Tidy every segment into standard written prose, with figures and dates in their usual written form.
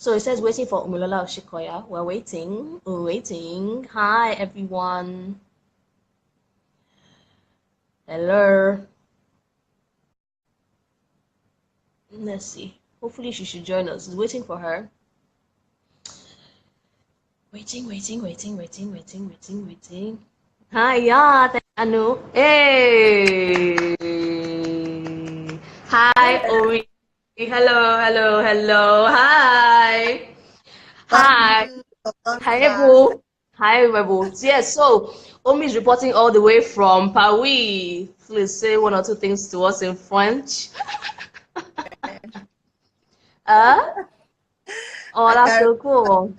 So it says waiting for Omilola Oshikoya. We're waiting. We're waiting. Hi, everyone. Hello. Let's see. Hopefully she should join us. It's waiting for her. Waiting. Hi, yeah. Anu. Hey. Hi, Ori. Hello. Hi. Hi. Hi, Ebu. Hi, Ebu. Yes, so Omi is reporting all the way from Paris. Please say one or two things to us in French. Oh, that's so cool.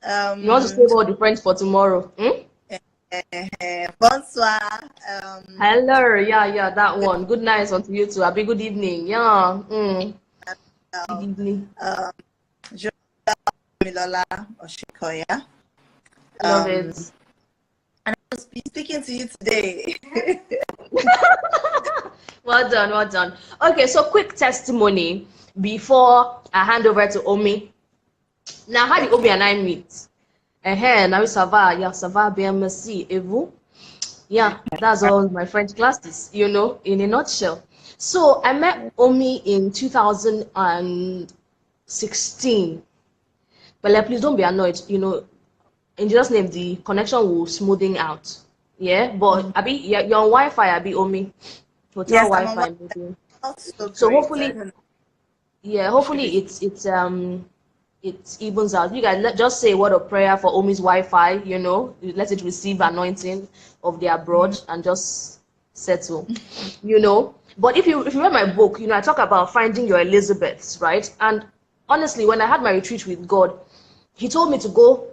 You want to save all the French for tomorrow? Bonsoir. Hello, yeah, that one. Good night unto you too. Happy good evening. Yeah. Good evening. Omilola Oshikoya. Love it. And I'll be speaking to you today. Well done. Okay, so quick testimony before I hand over to Omi. Now, how did Omi and I meet? Now ça va bien, merci. Et vous? Yeah, that's all my French classes, in a nutshell. So I met Omi in 2016. But please don't be annoyed, in Jesus' name, the connection will smoothing out. Yeah, but Abi, you're on Wi-Fi, Abi Omi. Hotel Yes, Wi-Fi, maybe. So hopefully, it evens out. You guys just say a word of prayer for Omi's Wi-Fi, let it receive anointing of the abroad and just settle, But if you read my book, I talk about finding your Elizabeths, right? And honestly, when I had my retreat with God, he told me to go.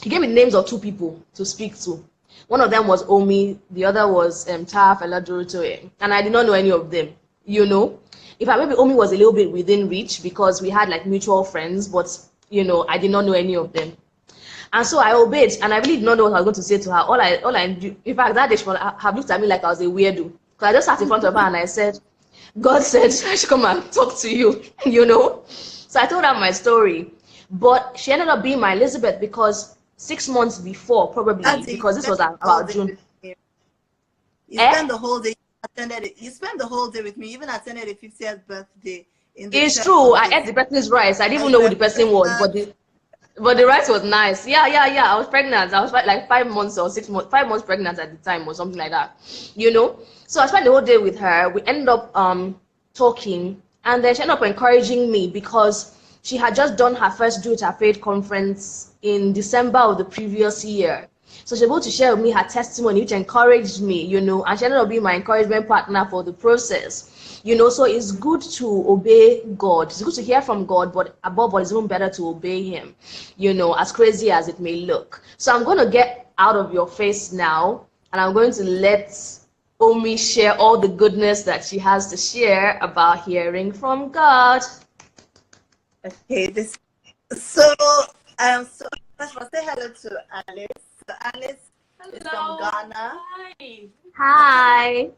He gave me names of two people to speak to. One of them was Omi, the other was Taf Eladurutoye, and I did not know any of them, In fact, maybe Omi was a little bit within reach because we had like mutual friends, but I did not know any of them. And so I obeyed, and I really did not know what I was going to say to her. All I do, in fact, that day she have looked at me like I was a weirdo. Because I just sat in front of her and I said, God said I should come and talk to you, So I told her my story. But she ended up being my Elizabeth because 6 months before, probably, because this was about June. You spent the whole day. You spent the whole day with me. Even attended a 50th birthday. It's true. I ate the person's rice. I didn't even know who the person was, but the rice was nice. Yeah. I was pregnant. I was like 5 months or 6 months, 5 months pregnant at the time or something like that. So I spent the whole day with her. We ended up talking, and then she ended up encouraging me because she had just done her first Do It Her Faith conference in December of the previous year. So she was able to share with me her testimony, which encouraged me, and she ended up being my encouragement partner for the process. So it's good to obey God. It's good to hear from God, but above all, it's even better to obey Him, as crazy as it may look. So I'm going to get out of your face now, and I'm going to let Omi share all the goodness that she has to share about hearing from God. Okay, so first of all, say hello to Alice. So Alice is from Ghana. Hi,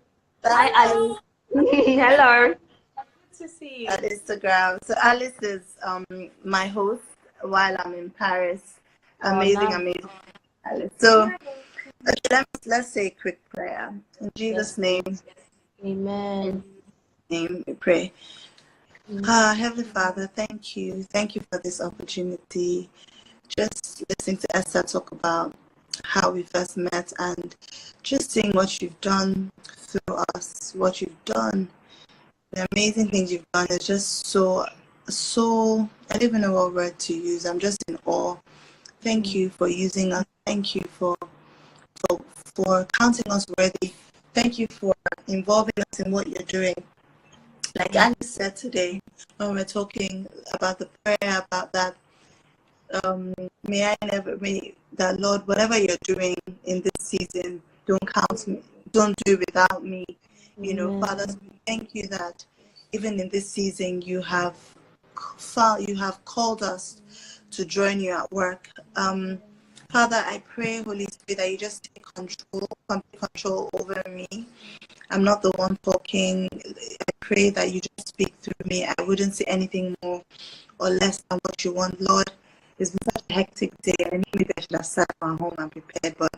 Alice. Hello. Good to see you. On Instagram. So Alice is my host while I'm in Paris. Amazing Alice. So okay, let's say a quick prayer. In Jesus' name. Amen. In name we pray. Heavenly Father, thank you. Thank you for this opportunity. Just listening to Esther talk about how we first met and just seeing what you've done through us, what you've done, the amazing things you've done is just so I don't even know what word to use. I'm just in awe. Thank you for using us. Thank you for counting us worthy. Thank you for involving us in what you're doing. Like Alice said today when we're talking about the prayer, about that, may that Lord, whatever you're doing in this season, don't count me, don't do without me. Father, thank you that even in this season you have called us to join you at work. Father, I pray, Holy Spirit, that you just take complete control over me. I'm not the one talking. I pray that you just speak through me. I wouldn't say anything more or less than what you want. Lord, it's been such a hectic day. I knew maybe I should have sat at home and prepared, but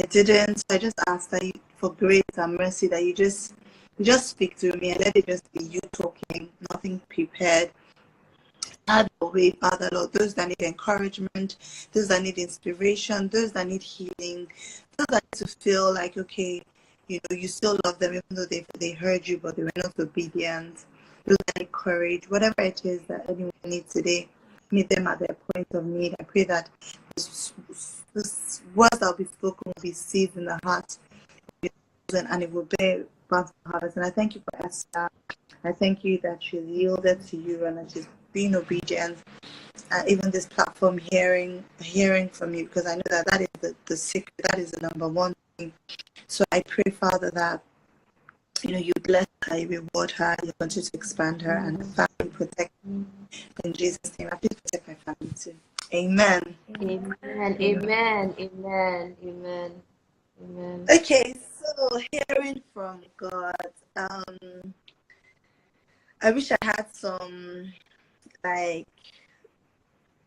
I didn't. So I just ask that you, for grace and mercy, that you just speak to me and let it just be you talking, nothing prepared. Have your way, Father Lord. Those that need encouragement, those that need inspiration, those that need healing, those that need to feel like, okay, you know, you still love them even though they heard you, but they were not obedient. Those that need courage, whatever it is that anyone needs today, meet them at their point of need. I pray that this words that will be spoken will be seeds in the heart, and it will bear bountiful harvest. And I thank you for Esther. I thank you that she's yielded to you and that she's being obedient. Even this platform, hearing from you, because I know that is the secret, that is the number one thing. So I pray, Father, that you bless her, you reward her, you continue to expand her and her family, protect her. In Jesus' name, I please protect my family too. Amen. Amen. Amen. Amen. Amen. Amen. Okay, so hearing from God. I wish I had some like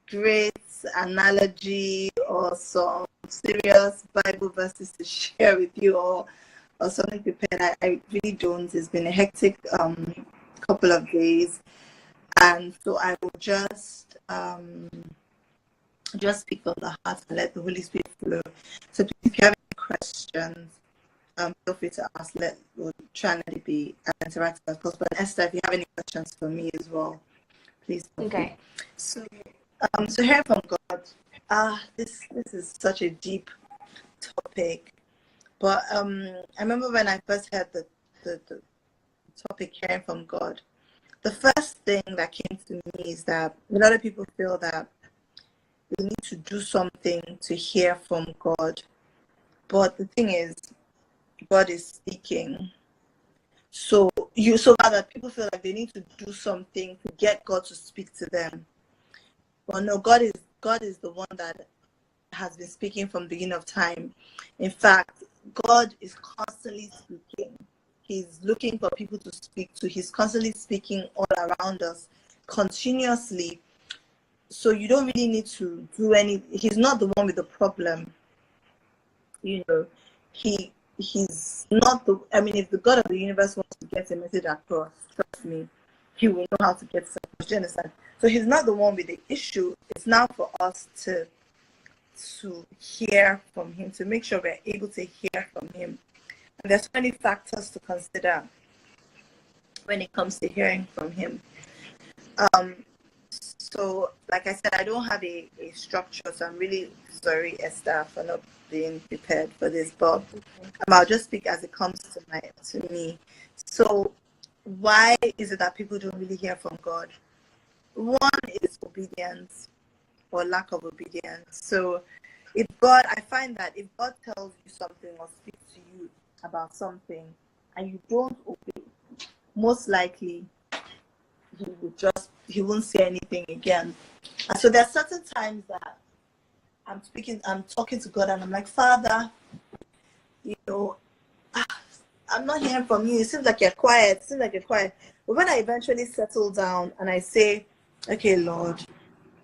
great analogy or some serious Bible verses to share with you, or something prepared. I really don't. It's been a hectic couple of days, and so I will just speak from the heart and let the Holy Spirit flow. So please, if you have any questions, feel free to ask. We'll try and let it be as interactive as possible. And Esther, if you have any questions for me as well, please. Okay. So hearing from God. This is such a deep topic, but I remember when I first heard the topic, hearing from God, the first thing that came to me is that a lot of people feel that they need to do something to hear from God, but the thing is, God is speaking. So rather people feel like they need to do something to get God to speak to them. Well, no, God is the one that has been speaking from the beginning of time. In fact, God is constantly speaking. He's looking for people to speak to. He's constantly speaking all around us, continuously. So you don't really need to do any. He's not the one with the problem. He's not the. I mean, if the God of the universe wants to get a message across, trust me, he will know how to get it across. Do you understand? So he's not the one with the issue. It's now for us to hear from him, to make sure we're able to hear from him. And there's so many factors to consider when it comes to hearing from him. So, like I said, I don't have a structure, so I'm really sorry, Esther, for not being prepared for this, but I'll just speak as it comes to me. So, why is it that people don't really hear from God? One is obedience or lack of obedience. So, I find that if God tells you something or speaks to you about something and you don't obey, most likely he won't say anything again. And so there are certain times that I'm talking to God and I'm like, Father, I'm not hearing from you. It seems like you're quiet. But when I eventually settle down and I say, okay, Lord,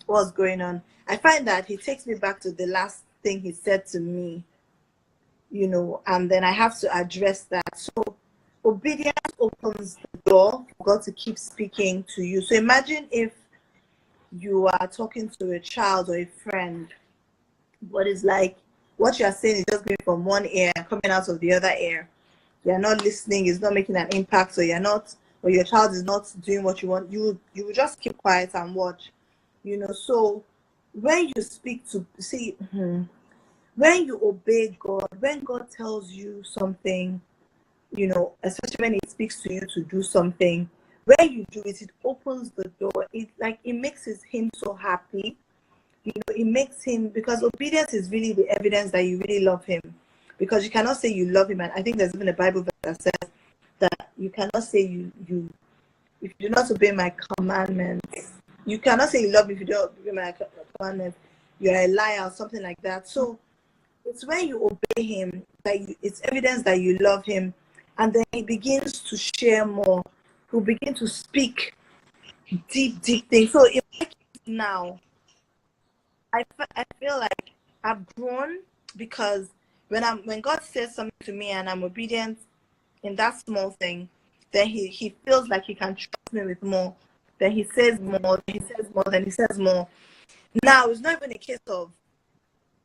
what's going on? I find that he takes me back to the last thing he said to me, and then I have to address that. So obedience opens the door for God to keep speaking to you. So imagine if you are talking to a child or a friend, what you're saying is just going from one ear and coming out of the other ear. You're not listening, it's not making an impact, or your child is not doing what you want. You will just keep quiet and watch. So when you when you obey God, when God tells you something, especially when he speaks to you to do something, when you do it, it opens the door. It makes him so happy. It makes him, because obedience is really the evidence that you really love him. Because you cannot say you love him, and I think there's even a Bible verse that says that you cannot say if you do not obey my commandments, you cannot say you love me if you don't obey my commandments. You're a liar or something like that. So it's when you obey him that it's evidence that you love him. And then he begins to share more. He'll begin to speak deep things. So if I now, I feel like I've grown, because when God says something to me and I'm obedient in that small thing, then he feels like he can trust me with more. Then he says more, then he says more, then he says more. Now it's not even a case of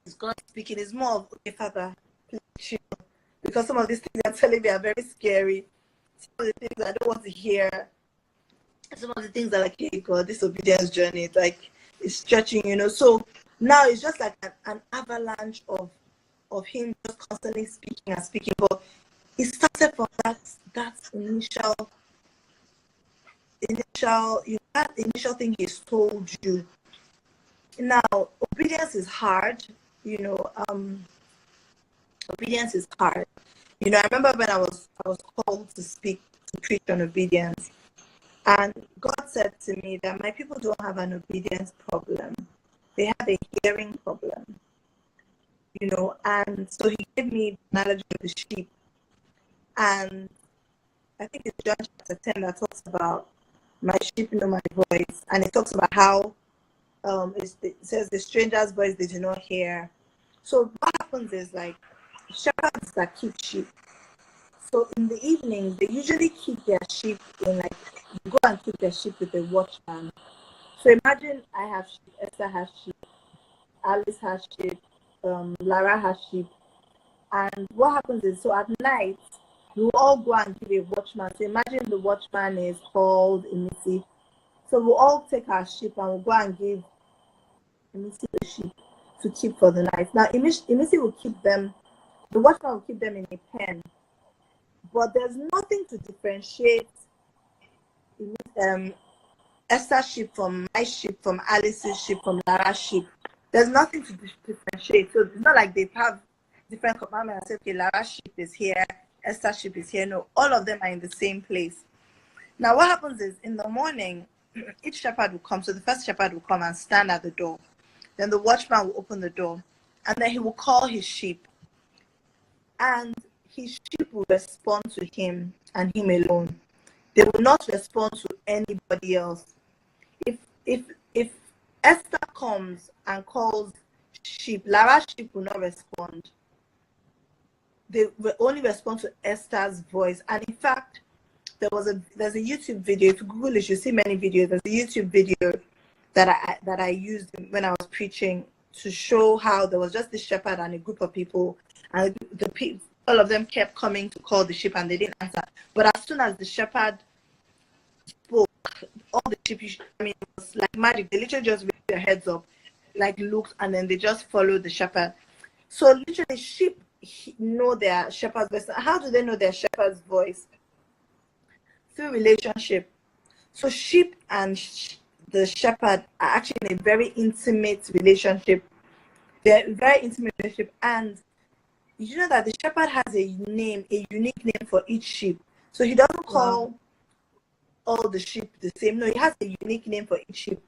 it's God speaking, it's more of, okay, Father, please chill. Because some of these things you're telling me are very scary. Some of the things I don't want to hear. Some of the things are like, hey God, this obedience journey, it's like it's stretching, So now it's just like an avalanche of him just constantly speaking and speaking. But it started from that initial thing he's told you. Now, obedience is hard, obedience is hard. I remember when I was called to preach on obedience, and God said to me that my people don't have an obedience problem. They have a hearing problem, and so he gave me the analogy of the sheep. And I think it's John chapter 10 that talks about my sheep know my voice, and it talks about how it says the stranger's voice they do not hear. So what happens is, like, shepherds that keep sheep. So in the evening, they usually keep their sheep in, like, you go and keep their sheep with a watchman. So imagine I have sheep, Esther has sheep, Alice has sheep, Lara has sheep. And what happens is, so at night, we will all go and give a watchman. So imagine the watchman is called Imisi. So we'll all take our sheep and we'll go and give Imisi the sheep to keep for the night. Now, Imisi will keep them, the watchman will keep them in a pen. But there's nothing to differentiate Esther's sheep from my sheep, from Alice's sheep, from Lara's sheep. There's nothing to differentiate. So it's not like they have different commandments. Okay, Lara's sheep is here, Esther's sheep is here. No, all of them are in the same place. Now, what happens is, in the morning, each shepherd will come. So the first shepherd will come and stand at the door. Then the watchman will open the door. And then he will call his sheep. And his sheep will respond to him and him alone. They will not respond to anybody else. If Esther comes and calls sheep, Lara's sheep will not respond. They will only respond to Esther's voice. And in fact, there's a YouTube video. If you Google it, you see many videos. There's a YouTube video that I used when I was preaching to show how there was just this shepherd and a group of people, and all of them kept coming to call the sheep and they didn't answer. But as soon as the shepherd spoke, all the sheep, it was like magic. They literally just raised their heads up, like looked, and then they just followed the shepherd. So literally, sheep know their shepherd's voice. How do they know their shepherd's voice? Through relationship. So sheep and the shepherd are actually in a very intimate relationship. They're very intimate relationship, and you know that the shepherd has a unique name for each sheep. So he doesn't call all the sheep the same. No, he has a unique name for each sheep,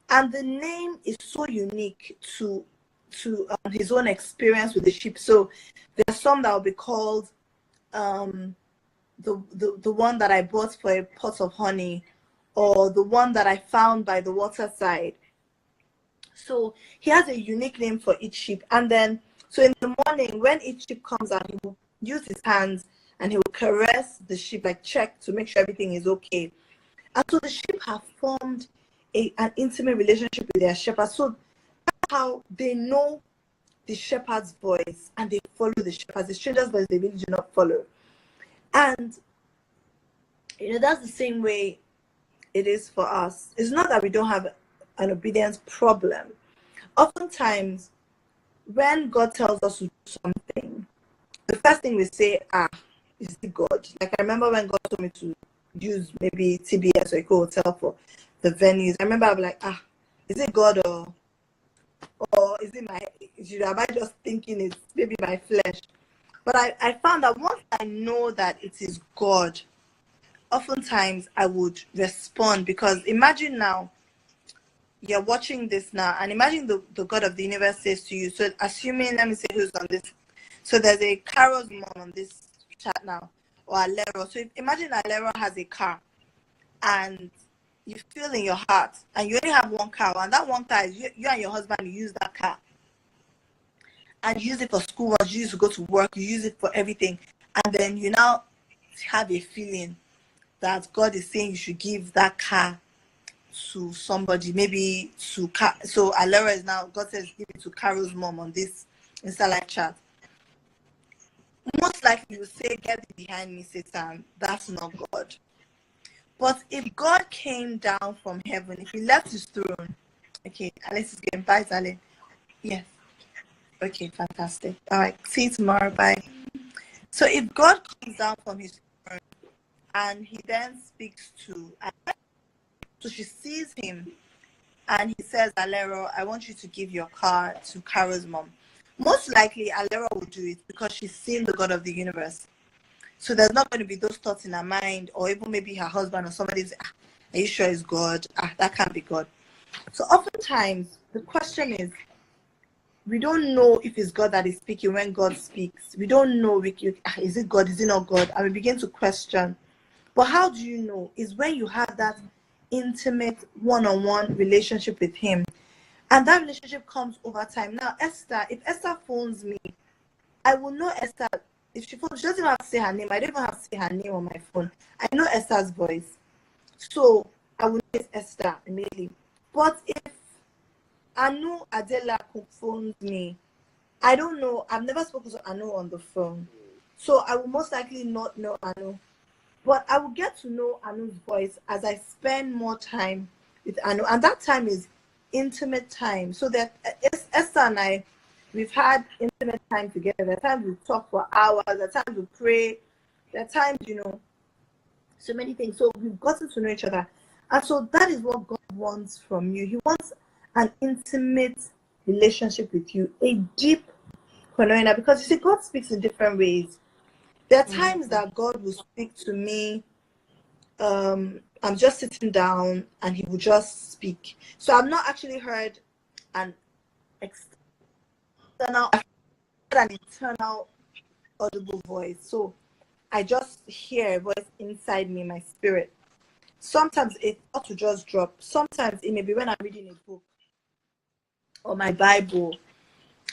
and the name is so unique to his own experience with the sheep. So there's some that will be called the one that I bought for a pot of honey, or the one that I found by the waterside. So he has a unique name for each sheep. And then, so in the morning, when each sheep comes out, he will use his hands and he will caress the sheep, like check to make sure everything is okay. And so the sheep have formed an intimate relationship with their shepherd. So that's how they know the shepherd's voice and they follow the shepherd. The stranger's voice they really do not follow. And that's the same way it is for us. It's not that we don't have an obedience problem. Oftentimes, when God tells us to do something, the first thing we say, is it God? Like, I remember when God told me to use maybe TBS or Eco Hotel for the venues. I remember I was like, is it God or is it am I just thinking it's maybe my flesh? But I found that once I know that it is God, oftentimes I would respond. Because imagine now, you're watching this now, and imagine the God of the universe says to you, so assuming, let me say who's on this, so there's a Carol's mom on this chat now, or Alero. So imagine Alero has a car, and you feel in your heart, and you only have one car, and that one car is you and your husband, you use that car. And you use it for school, you use it to go to work, you use it for everything. And then you now have a feeling that God is saying you should give that car to somebody, maybe to so Alera is now, God says give it to Carol's mom on this Insta live chat. Most likely you will say, get it behind me, Satan. That's not God. But if God came down from heaven, if he left his throne, okay, Alice is getting bye, darling. Yes. Okay, fantastic. All right, see you tomorrow. Bye. So if God comes down from his throne and he then speaks to, so she sees him and he says, Alero, I want you to give your car to Carol's mom. Most likely, Alero will do it because she's seen the God of the universe. So there's not going to be those thoughts in her mind, or even maybe her husband or somebody say, are you sure it's God? That can't be God. So oftentimes, the question is, we don't know if it's God that is speaking when God speaks. We don't know, is it God, is it not God? And we begin to question. But how do you know? Is when you have that intimate one-on-one relationship with him. And that relationship comes over time. Now, Esther, if Esther phones me, I will know Esther. If she phones, she doesn't even have to say her name. I don't even have to say her name on my phone. I know Esther's voice. So I will know it's Esther immediately. But if Anu Adela phones me, I don't know. I've never spoken to Anu on the phone. So I will most likely not know Anu. But I will get to know Anu's voice as I spend more time with Anu. And that time is intimate time. So that Esther and I, we've had intimate time together. There are times we talk for hours. There are times we pray. There are times, so many things. So we've gotten to know each other. And so that is what God wants from you. He wants an intimate relationship with you, a deep koinonia. Because you see, God speaks in different ways. There are times that God will speak to me. I'm just sitting down and he will just speak. So I've not actually heard an internal audible voice. So I just hear a voice inside me, my spirit. Sometimes it ought to just drop. Sometimes it may be when I'm reading a book or my Bible,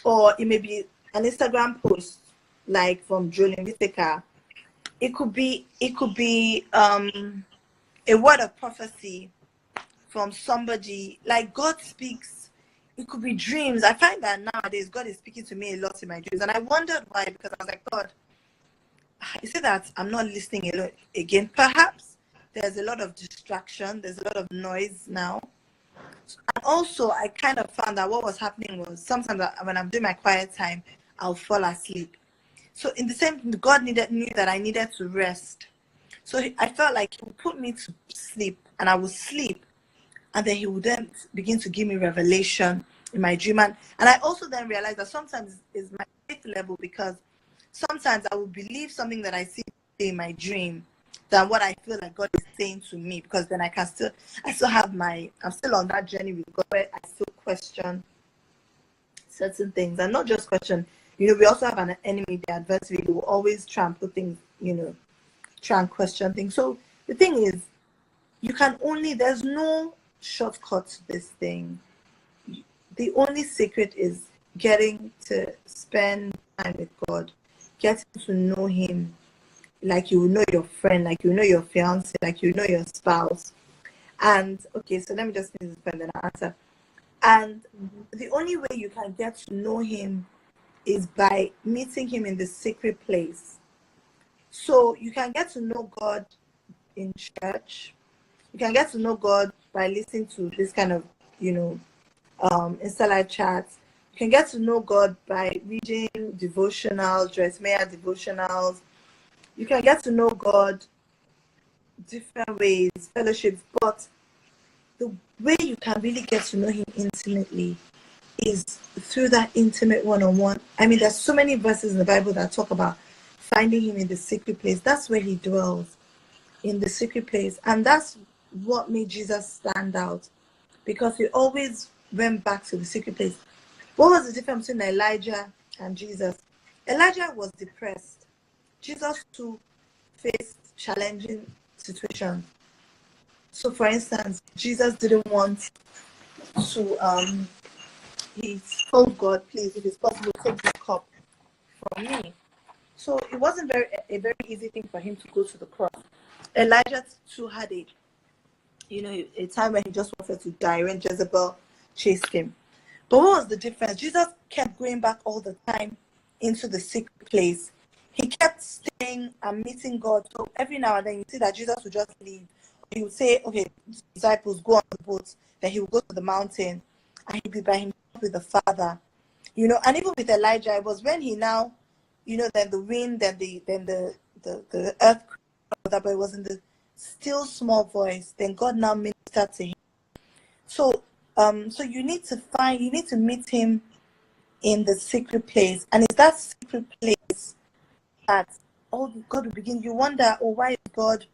or it may be an Instagram post like from Jolene Whittaker. It could be a word of prophecy from somebody. Like God speaks. It could be dreams. I find that nowadays God is speaking to me a lot in my dreams, and I wondered why, because I was like, God, is it that I'm not listening a lot again? Perhaps there's a lot of distraction. There's a lot of noise now. And also, I kind of found that what was happening was sometimes when I'm doing my quiet time, I'll fall asleep. So in the same, God knew that I needed to rest. So I felt like he would put me to sleep, and I would sleep, and then he would then begin to give me revelation in my dream. And I also then realized that sometimes it's my faith level, because sometimes I will believe something that I see in my dream than what I feel like God is saying to me, because then I'm still on that journey with God where I still question certain things, and not just question. We also have an enemy, the adversary, who will always try and put things, try and question things. So the thing is, there's no shortcut to this thing. The only secret is getting to spend time with God, getting to know him like you know your friend, like you know your fiance, like you know your spouse. And okay, so let me just finish this and then I'll answer. And the only way you can get to know him is by meeting him in the secret place. So you can get to know God in church. You can get to know God by listening to this kind of, Insta live chats. You can get to know God by reading devotionals, Dressmayer devotionals. You can get to know God different ways, fellowships, but the way you can really get to know him intimately is through that intimate one-on-one. I mean, there's so many verses in the Bible that talk about finding him in the secret place. That's where he dwells, in the secret place. And that's what made Jesus stand out, because he always went back to the secret place. What was the difference between Elijah and Jesus? Elijah was depressed. Jesus too faced challenging situations. So, for instance, Jesus didn't want to, he told God, please, if it's possible, take this cup from me. So it wasn't a very easy thing for him to go to the cross. Elijah too had a time when he just wanted to die when Jezebel chased him. But what was the difference? Jesus kept going back all the time into the secret place. He kept staying and meeting God. So every now and then you see that Jesus would just leave. He would say, okay, disciples, go on the boat. Then he would go to the mountain and he'd be by himself with the Father. And even with Elijah, it was when he now, then the wind, then the earth, but it was in the still small voice. Then God now ministered to him. So you need to meet him in the secret place. And it's that secret place that God will begin. You wonder, why is God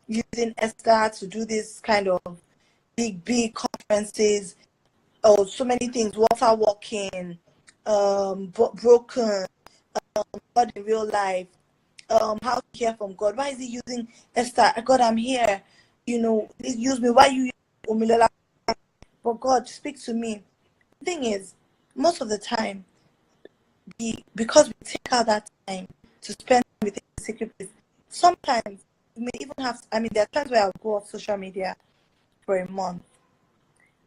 using Esther to do this kind of big conferences? So many things, water walking, broken, God in real life, how to hear from God. Why is he using Esther? God, I'm here. Use me. Why you Omilola? But God, speak to me. The thing is, most of the time, because we take out that time to spend with the secret place, sometimes we may even have, there are times where I'll go off social media for a month.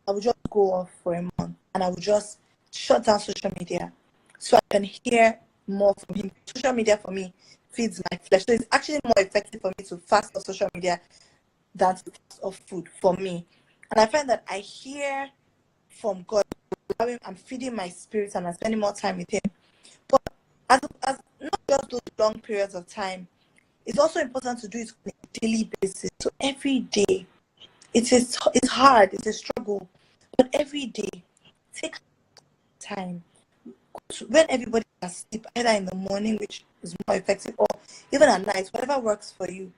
I would just go off for a month and I would just shut down social media so I can hear more from him. Social media for me feeds my flesh. So it's actually more effective for me to fast off social media than to fast off food for me. And I find that I hear from God. I'm feeding my spirit and I'm spending more time with him. But as not just those long periods of time, it's also important to do it on a daily basis. So every day, it's hard, it's a struggle. But every day, take time. When everybody is asleep, either in the morning, which is more effective, or even at night, whatever works for you.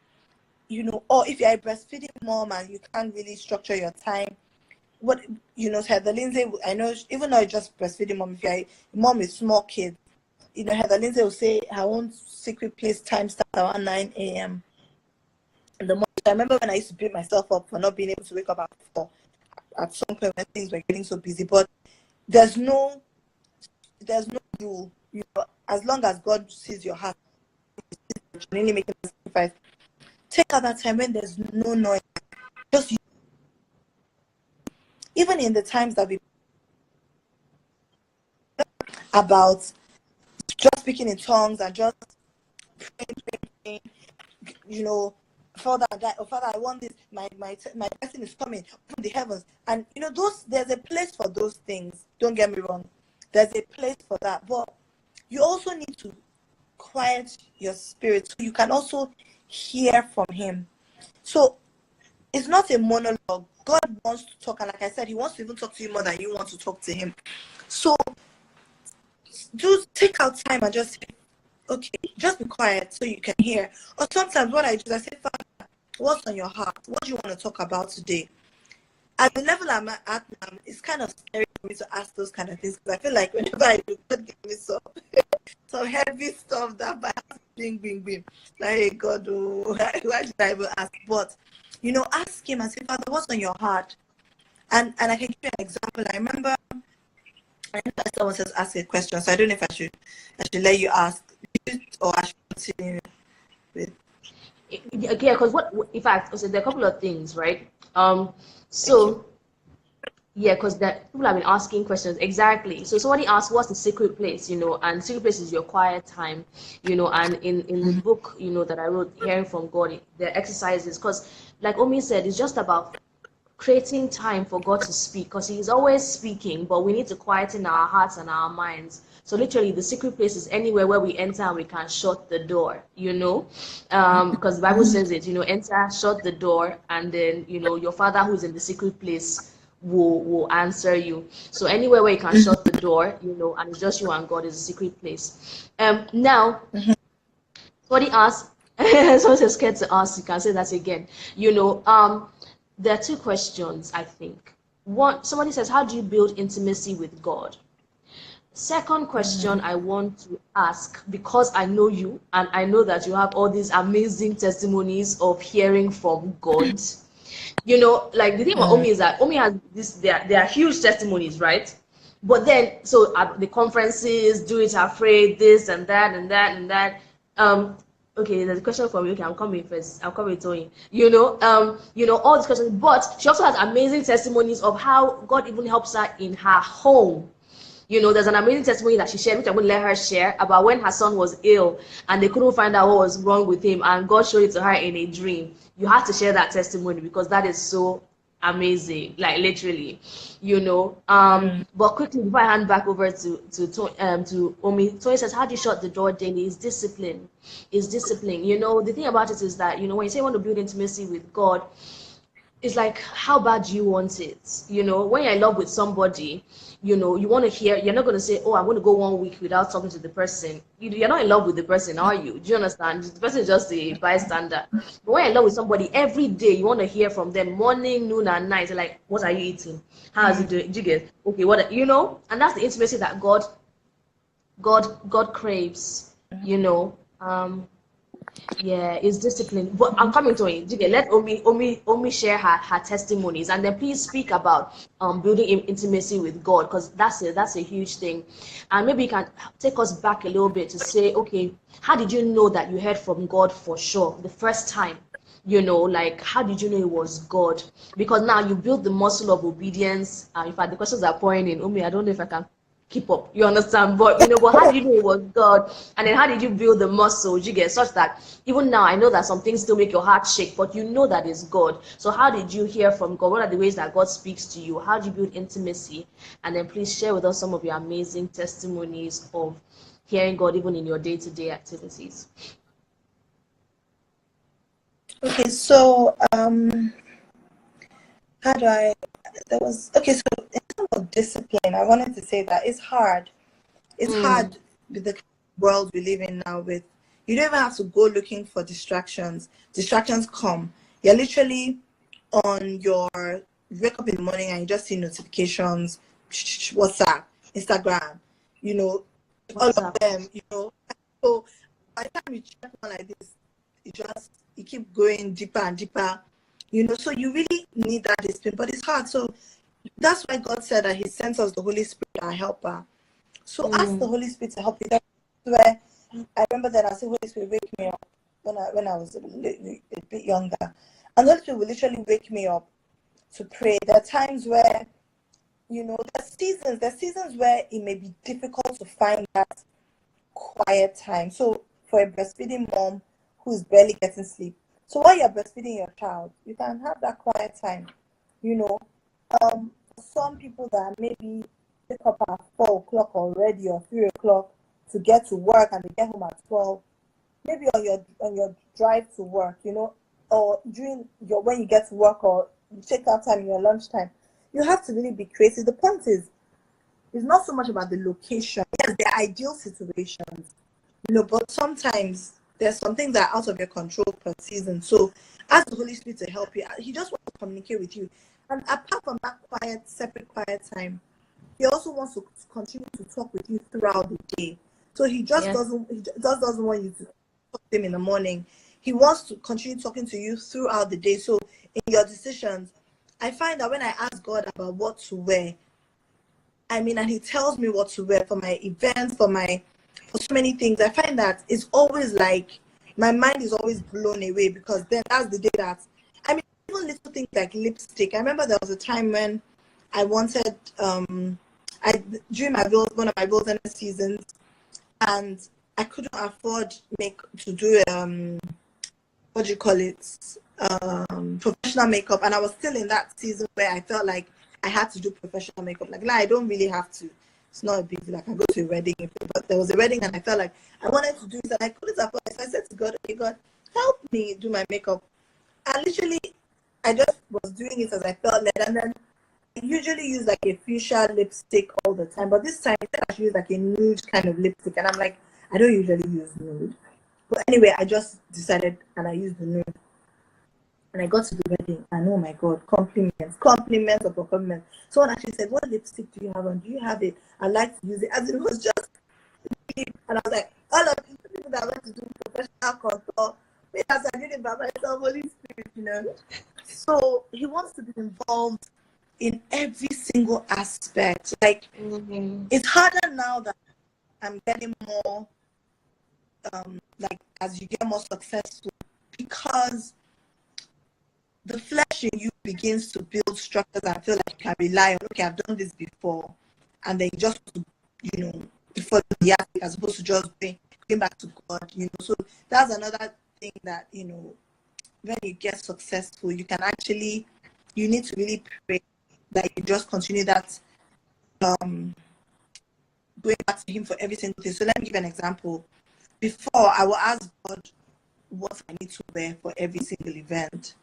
Or if you're a breastfeeding mom and you can't really structure your time, Heather Lindsay, I know, even though it's just breastfeeding mom, if you're a mom with small kids, Heather Lindsay will say her own secret place time starts around 9 a.m. in the morning. I remember when I used to beat myself up for not being able to wake up at 4 at some point when things were getting so busy. But there's no rule. As long as God sees your heart, you're really making a sacrifice. Take out that time when there's no noise. Just even in the times that we about just speaking in tongues and just praying, Father, I want this. My blessing is coming from the heavens, and there's a place for those things. Don't get me wrong, there's a place for that, but you also need to quiet your spirit so you can also hear from him. So it's not a monologue. God wants to talk, and like I said, he wants to even talk to you more than you want to talk to him. So just take out time and just say, okay, just be quiet so you can hear. Or sometimes what I do is I say, Father, what's on your heart? What do you want to talk about today? At the level I'm at now, it's kind of scary for me to ask those kind of things because I feel like whenever I do, God give me some heavy stuff that by bing. Like, hey, God, why did I even ask? But, ask him and say, Father, what's on your heart? And I can give you an example. I remember, I know that someone says ask a question, so I don't know if I should let you ask or I should continue with. Yeah, because in fact, so there are a couple of things, right? Yeah, because that people have been asking questions exactly. So somebody asked, "What's the secret place?" And secret place is your quiet time, And in the book, that I wrote, Hearing from God, the exercises, because like Omi said, it's just about creating time for God to speak, because He's always speaking, but we need to quieten our hearts and our minds. So literally, the secret place is anywhere where we enter and we can shut the door, because the Bible says it, enter, shut the door, and then your Father who's in the secret place will answer you. So anywhere where you can shut the door, and it's just you and God, is a secret place. Now, somebody asked, someone's scared to ask, you can say that again. There are two questions, I think. One, somebody says, how do you build intimacy with God? Second question I want to ask, because I know you and I know that you have all these amazing testimonies of hearing from God. You know, like the thing about Omi is that Omi has this, there are huge testimonies, right? But then, so at the conferences, do it afraid, this and that and that and that. Okay, there's a question for me. Okay, I'm coming first. I'm coming to you. All these questions. But she also has amazing testimonies of how God even helps her in her home. There's an amazing testimony that she shared, which I'm going to let her share, about when her son was ill and they couldn't find out what was wrong with him, and God showed it to her in a dream. You have to share that testimony because that is so amazing, like literally, But quickly, before I hand back over to Omi, Tony says, "How do you shut the door daily? Is discipline. Is discipline. The thing about it is that when you say you want to build intimacy with God, it's like, how bad do you want it? When you're in love with somebody, you want to hear, you're not going to say, oh, I'm going to go 1 week without talking to the person. You're not in love with the person, are you? Do you understand? The person is just a bystander. But when you're in love with somebody, every day you want to hear from them, morning, noon, and night. You're like, what are you eating? How is it doing? Do you get? Okay, and that's the intimacy that God craves. Yeah, it's discipline. But I'm coming to it. Okay, let Omi share her testimonies, and then please speak about building intimacy with God, because that's a huge thing. And maybe you can take us back a little bit to say, okay, how did you know that you heard from God for sure the first time? Like, how did you know it was God? Because now you build the muscle of obedience. In fact, the questions are pouring in. Omi, I don't know if I can keep up, you understand? But but how did you know it was God? And then how did you build the muscle, you get, such that even now, I know that some things still make your heart shake, but you know that it's God. So how did you hear from God? What are the ways that God speaks to you? How do you build intimacy? And then please share with us some of your amazing testimonies of hearing God even in your day-to-day activities. Okay, so how do I, so in terms of discipline, I wanted to say that it's hard. It's hard with the world we live in now. With, you don't even have to go looking for distractions. Distractions come. You're literally on you wake up in the morning and you just see notifications, WhatsApp, Instagram, all of them, So by the time you check one like this, you keep going deeper and deeper, so you really need that discipline, but it's hard. So that's why God said that He sends us the Holy Spirit, our helper. So ask the Holy Spirit to help you. That's where I remember that I said, Holy Spirit, wake me up when I was a bit younger. And the Holy Spirit will literally wake me up to pray. There are times where, there's seasons where it may be difficult to find that quiet time. So for a breastfeeding mom who's barely getting sleep, so while you're breastfeeding your child, you can have that quiet time. Some people that maybe wake up at 4 o'clock already or 3 o'clock to get to work, and they get home at 12, maybe on your drive to work, or during when you get to work, or you take out time in your lunchtime, you have to really be creative. The point is, it's not so much about the location. Yes, they're ideal situations, but sometimes there's something that are out of your control per season. So ask the Holy Spirit to help you. He just wants to communicate with you. And apart from that separate quiet time, He also wants to continue to talk with you throughout the day. So He just doesn't want you to talk to Him in the morning. He wants to continue talking to you throughout the day. So in your decisions, I find that when I ask God about what to wear, and He tells me what to wear for my events, for so many things, I find that it's always like my mind is always blown away, because then that's the day that, even little things like lipstick. I remember there was a time when I wanted, during one of my wilderness seasons, and I couldn't afford to do what do you call it, professional makeup, and I was still in that season where I felt like I had to do professional makeup. Like, I don't really have to. It's not a big deal. I can go to a wedding, but there was a wedding and I felt like I wanted to do it and I couldn't afford it. So I said to God, okay, God, help me do my makeup. And literally, I just was doing it as I felt led. And then I usually use like a fuchsia lipstick all the time, but this time I should use like a nude kind of lipstick. And I'm like, I don't usually use nude. But anyway, I just decided and I used the nude. And I got to the wedding, and oh my God, compliments upon compliments. Someone actually said, what lipstick do you have on? Do you have it? I'd like to use it. As it was just, and I was like, all of these people that went to do professional contour, as I did it by myself, Holy Spirit, So he wants to be involved in every single aspect. Like, it's harder now that I'm getting more, like, as you get more successful, because the flesh in you begins to build structures and feel like you can rely on, okay, I've done this before, and then you just, before the act, as opposed to just going back to God, So that's another thing that, when you get successful, you can actually, you need to really pray that you just continue that, going back to Him for every single thing. So let me give an example. Before, I will ask God what I need to wear for every single event.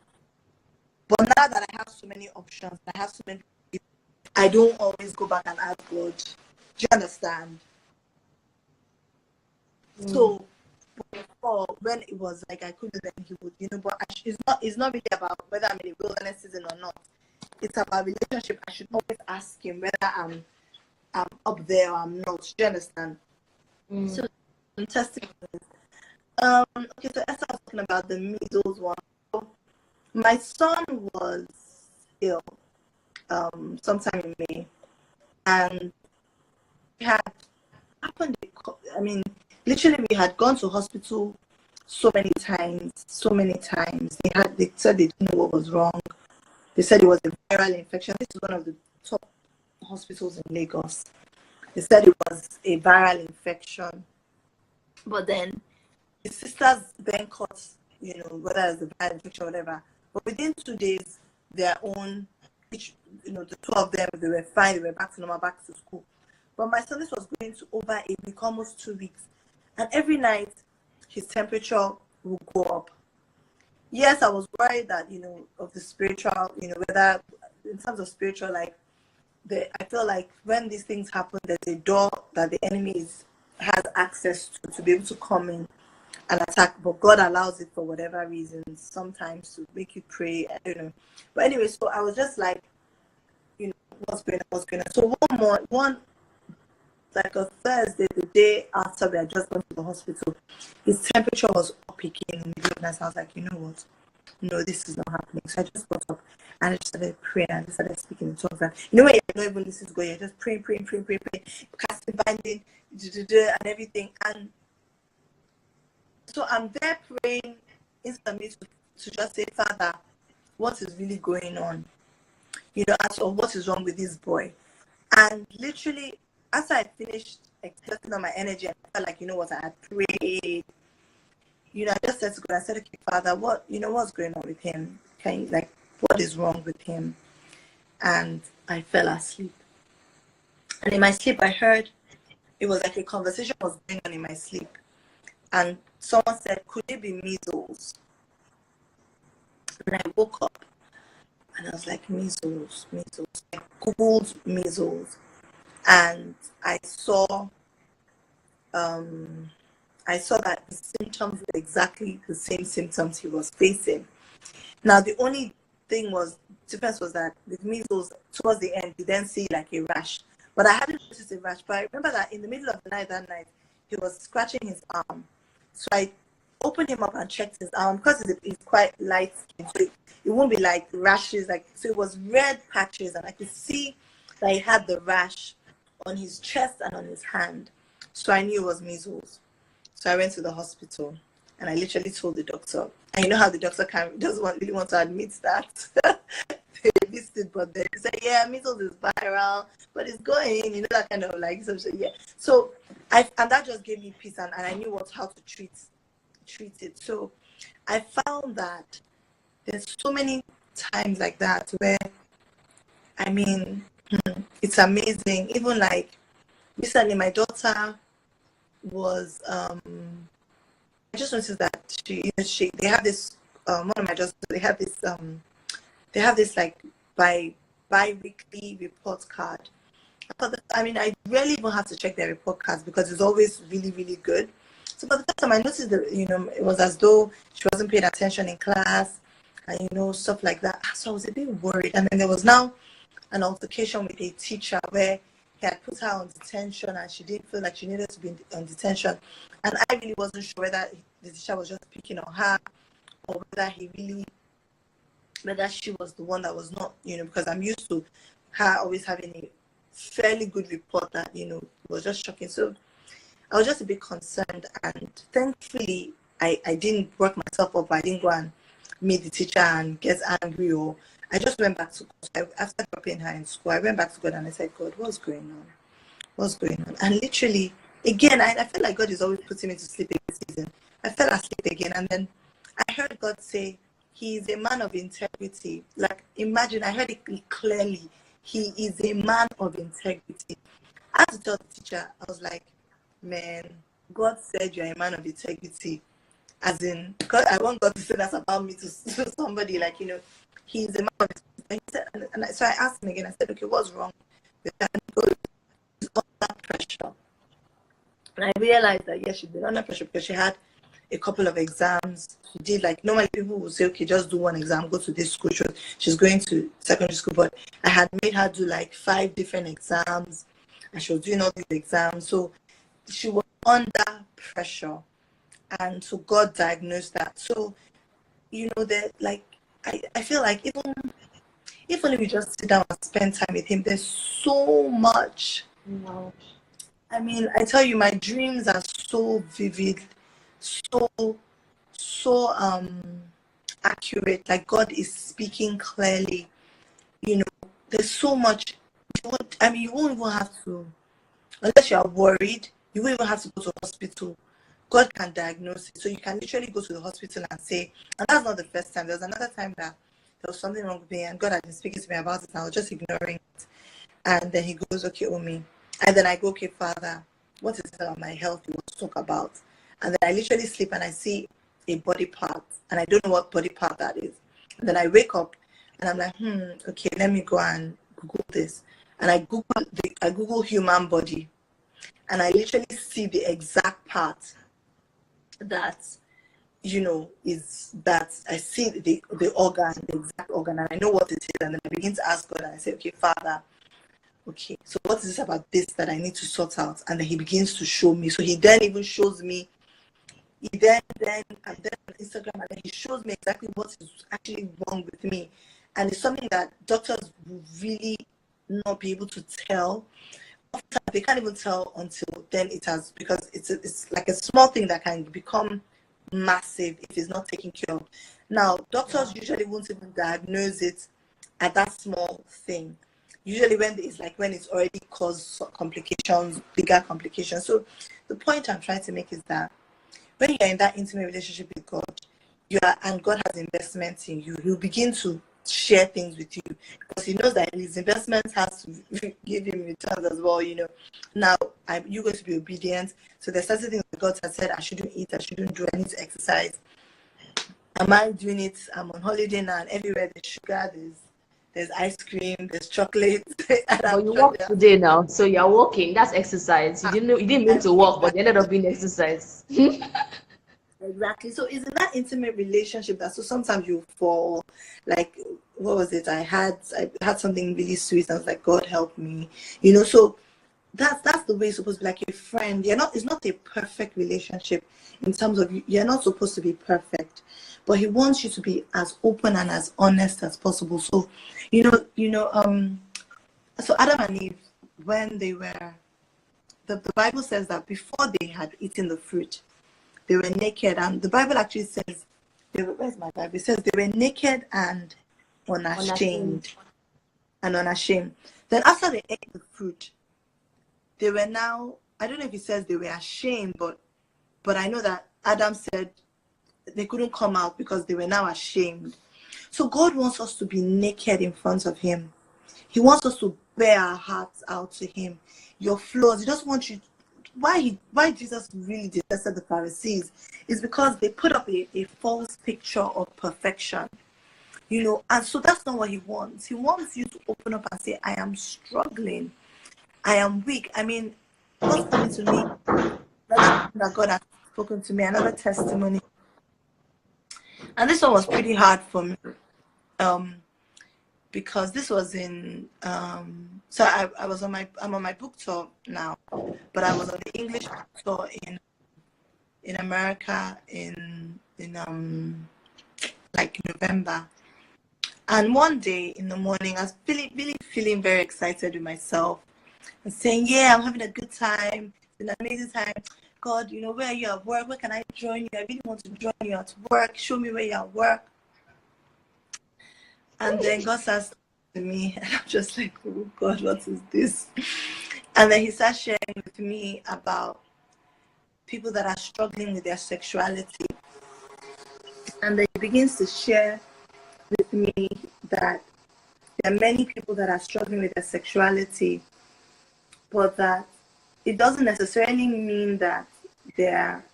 But now that I have so many options, I have so many, I don't always go back and ask God. Do you understand? So before, when it was like I couldn't, then He would, but it's not really about whether I'm in a wilderness season or not. It's about relationship. I should always ask Him whether I'm up there or I'm not. Do you understand? So testimonies. Okay, so Esther was talking about the measles one. So my son was ill sometime in May, and it had happened. I mean, literally, we had gone to hospital so many times. They said they didn't know what was wrong. They said it was a viral infection. This is one of the top hospitals in Lagos. They said it was a viral infection. But then his sisters then caught, whether it's a viral infection or whatever. But within 2 days, their own, the two of them, they were fine. They were back to normal, back to school. But my son, this was going to over a week, almost 2 weeks. And every night, his temperature will go up. Yes, I was worried that, of the spiritual, whether in terms of spiritual, like, I feel like when these things happen, there's a door that the enemy has access to be able to come in and attack. But God allows it for whatever reasons, sometimes to make you pray. I don't know. But anyway, so I was just like, what's going on? So like a Thursday, the day after we had just gone to the hospital, his temperature was up again in the middle of the night. I was like, you know what? No, this is not happening. So I just got up and I just started praying and I started speaking in tongues. And when you know even this is going, you're just praying, casting, binding, and everything. And so I'm there praying instantly to just say, Father, what is really going on? As of what is wrong with this boy. And literally, after I finished expressing all my energy, I felt like, what, I had prayed. I just said to God, I said, okay, Father, what's going on with him? What is wrong with him? And I fell asleep. And in my sleep, I heard, it was like a conversation was going on in my sleep. And someone said, could it be measles? And I woke up and I was like, measles. I Googled measles. And I saw that the symptoms were exactly the same symptoms he was facing. Now, the only difference was that with measles, towards the end, you then see like a rash. But I hadn't noticed a rash. But I remember that in the middle of the night that night, he was scratching his arm. So I opened him up and checked his arm because it's quite light skin. So it won't be like rashes. So it was red patches, and I could see that he had the rash on his chest and on his hand. So I knew it was measles. So I went to the hospital and I literally told the doctor. And you know how the doctor doesn't really want to admit that. They missed it, but they said, yeah, measles is viral, but it's going, that kind of like, so yeah. So and that just gave me peace, and I knew how to treat it. So I found that there's so many times like that where, I mean, it's amazing. Even like recently, my daughter was I just noticed that they have this one of my daughters, they have this like bi-weekly report card. I mean, I rarely even have to check their report cards because it's always really, really good. So for the first time, I noticed that it was as though she wasn't paying attention in class, and stuff like that. So I was a bit worried. And then there was now an altercation with a teacher where he had put her on detention and she didn't feel like she needed to be on detention. And I really wasn't sure whether the teacher was just picking on her or whether he really whether she was the one that was not, because I'm used to her always having a fairly good report that, it was just shocking. So I was just a bit concerned, and thankfully I didn't work myself up. I didn't go and meet the teacher and get angry, or I just went back to God. After dropping her in school, I went back to God and I said, God, what's going on? What's going on? And literally, again, I felt like God is always putting me to sleep every season. I fell asleep again, and then I heard God say, He is a man of integrity. Like, imagine, I heard it clearly. He is a man of integrity. I had to tell the teacher, I was like, man, God said you're a man of integrity. As in, God, I want God to say that's about me to somebody, like, He's a man of integrity. And he said, so I asked him again, I said, okay, what's wrong with that? And he goes, she's under pressure. And I realized that, yes, she'd been under pressure because she had a couple of exams. She did, like, normally people would say, okay, just do one exam, go to this school. She's going to secondary school, but I had made her do like 5 different exams, and she was doing all these exams. So she was under pressure, and so God diagnosed that. So, that, like, I feel like if only we just sit down and spend time with Him, there's so much. Wow. I mean, I tell you, my dreams are so vivid, so accurate. Like, God is speaking clearly. There's so much. You won't even have to, unless you are worried, you won't even have to go to hospital. God can diagnose it. So you can literally go to the hospital and say, and that's not the first time. There was another time that there was something wrong with me, and God had been speaking to me about it, and I was just ignoring it. And then He goes, okay, Omi. And then I go, okay, Father, what is it about my health you want to talk about? And then I literally sleep and I see a body part, and I don't know what body part that is. And then I wake up and I'm like, okay, let me go and Google this. And I Google human body, and I literally see the exact part that, is that I see the organ, the exact organ, and I know what it is. And then I begin to ask God, and I say, okay, Father, okay, so what is this about this that I need to sort out? And then He begins to show me. So He then even shows me, and then on Instagram, and then He shows me exactly what is actually wrong with me. And it's something that doctors will really not be able to tell. Often they can't even tell until then it has, because it's like a small thing that can become massive if it's not taken care of. Now, doctors usually won't even diagnose it at that small thing. Usually when it's already caused complications, bigger complications. So the point I'm trying to make is that when you're in that intimate relationship with God, and God has investments in you, He'll begin to share things with you, because He knows that His investments has to give Him returns as well. Now you're going to be obedient. So there's certain things that God has said, I shouldn't eat, I shouldn't do, I need to exercise. Am I doing it? I'm on holiday now, and everywhere there's sugar, there's ice cream, there's chocolate. And But you walk today now, so you're walking. That's exercise. You didn't mean to walk, but it ended up being exercise. Exactly. So it's in that intimate relationship that, so sometimes you fall, like, what was it? I had something really sweet. I was like, God help me. So that's the way it's supposed to be, like a friend. It's not a perfect relationship in terms of, you're not supposed to be perfect, but He wants you to be as open and as honest as possible. So, so Adam and Eve, when they were, the Bible says that before they had eaten the fruit, they were naked, and the Bible actually says, where's my Bible? It says they were naked and unashamed. Then after they ate the fruit, they were now, I don't know if it says they were ashamed, but I know that Adam said they couldn't come out because they were now ashamed. So God wants us to be naked in front of Him. He wants us to bear our hearts out to Him. Your flaws. He doesn't want you. Why Jesus really detested the Pharisees is because they put up a false picture of perfection. And so that's not what He wants. He wants you to open up and say, I am struggling. I am weak. I mean, what's coming to me? Another thing that God has spoken to me, another testimony. And this one was pretty hard for me. Because this was in so I'm on my book tour now, but I was on the English book tour in America in like November, And one day in the morning, I was really feeling very excited with myself and saying, yeah, I'm having a good time. It's been an amazing time. God, you know, where are you at work? Where can I join you? I really want to join you at work. Show me where you're at work. And then God says to me, and I'm just like, oh God, what is this? And then he starts sharing with me about people that are struggling with their sexuality. And then he begins to share with me that there are many people that are struggling with their sexuality, but that it doesn't necessarily mean that they're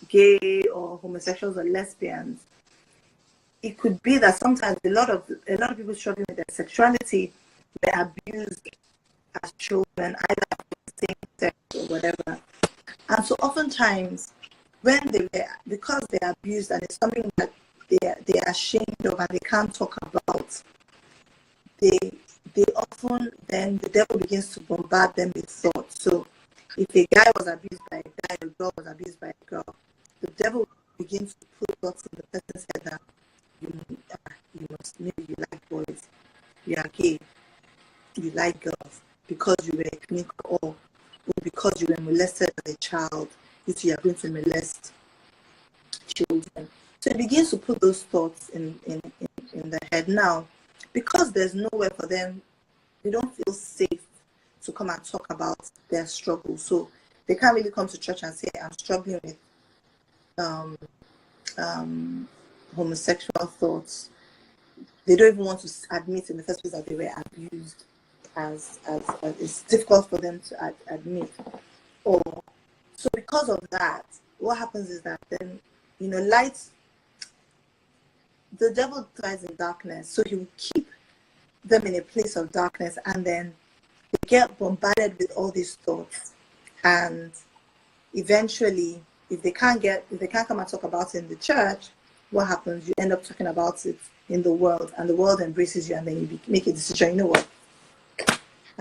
gay or homosexuals or lesbians. It could be that sometimes a lot of people struggling with their sexuality were abused as children, either same sex or whatever. And so oftentimes when because they're abused and it's something that they are ashamed of and they can't talk about, they often, then the devil begins to bombard them with thoughts. So if a guy was abused by a guy, a girl was abused by a girl, the devil begins to put thoughts in the person's head that you must, maybe you like boys, you are gay, you like girls, because you were a clinical, or because you were molested as a child, you are going to molest children. So it begins to put those thoughts in the head. Now, because there's nowhere for them, they don't feel safe to come and talk about their struggle. So they can't really come to church and say, I'm struggling with homosexual thoughts. They don't even want to admit in the first place that they were abused, as it's difficult for them to admit. Or so because of that, what happens is that then, you know, the devil thrives in darkness, so he will keep them in a place of darkness, and then they get bombarded with all these thoughts, and eventually, if they can't come and talk about it in the church, what happens? You end up talking about it in the world, and the world embraces you, and then you make a decision. You know what?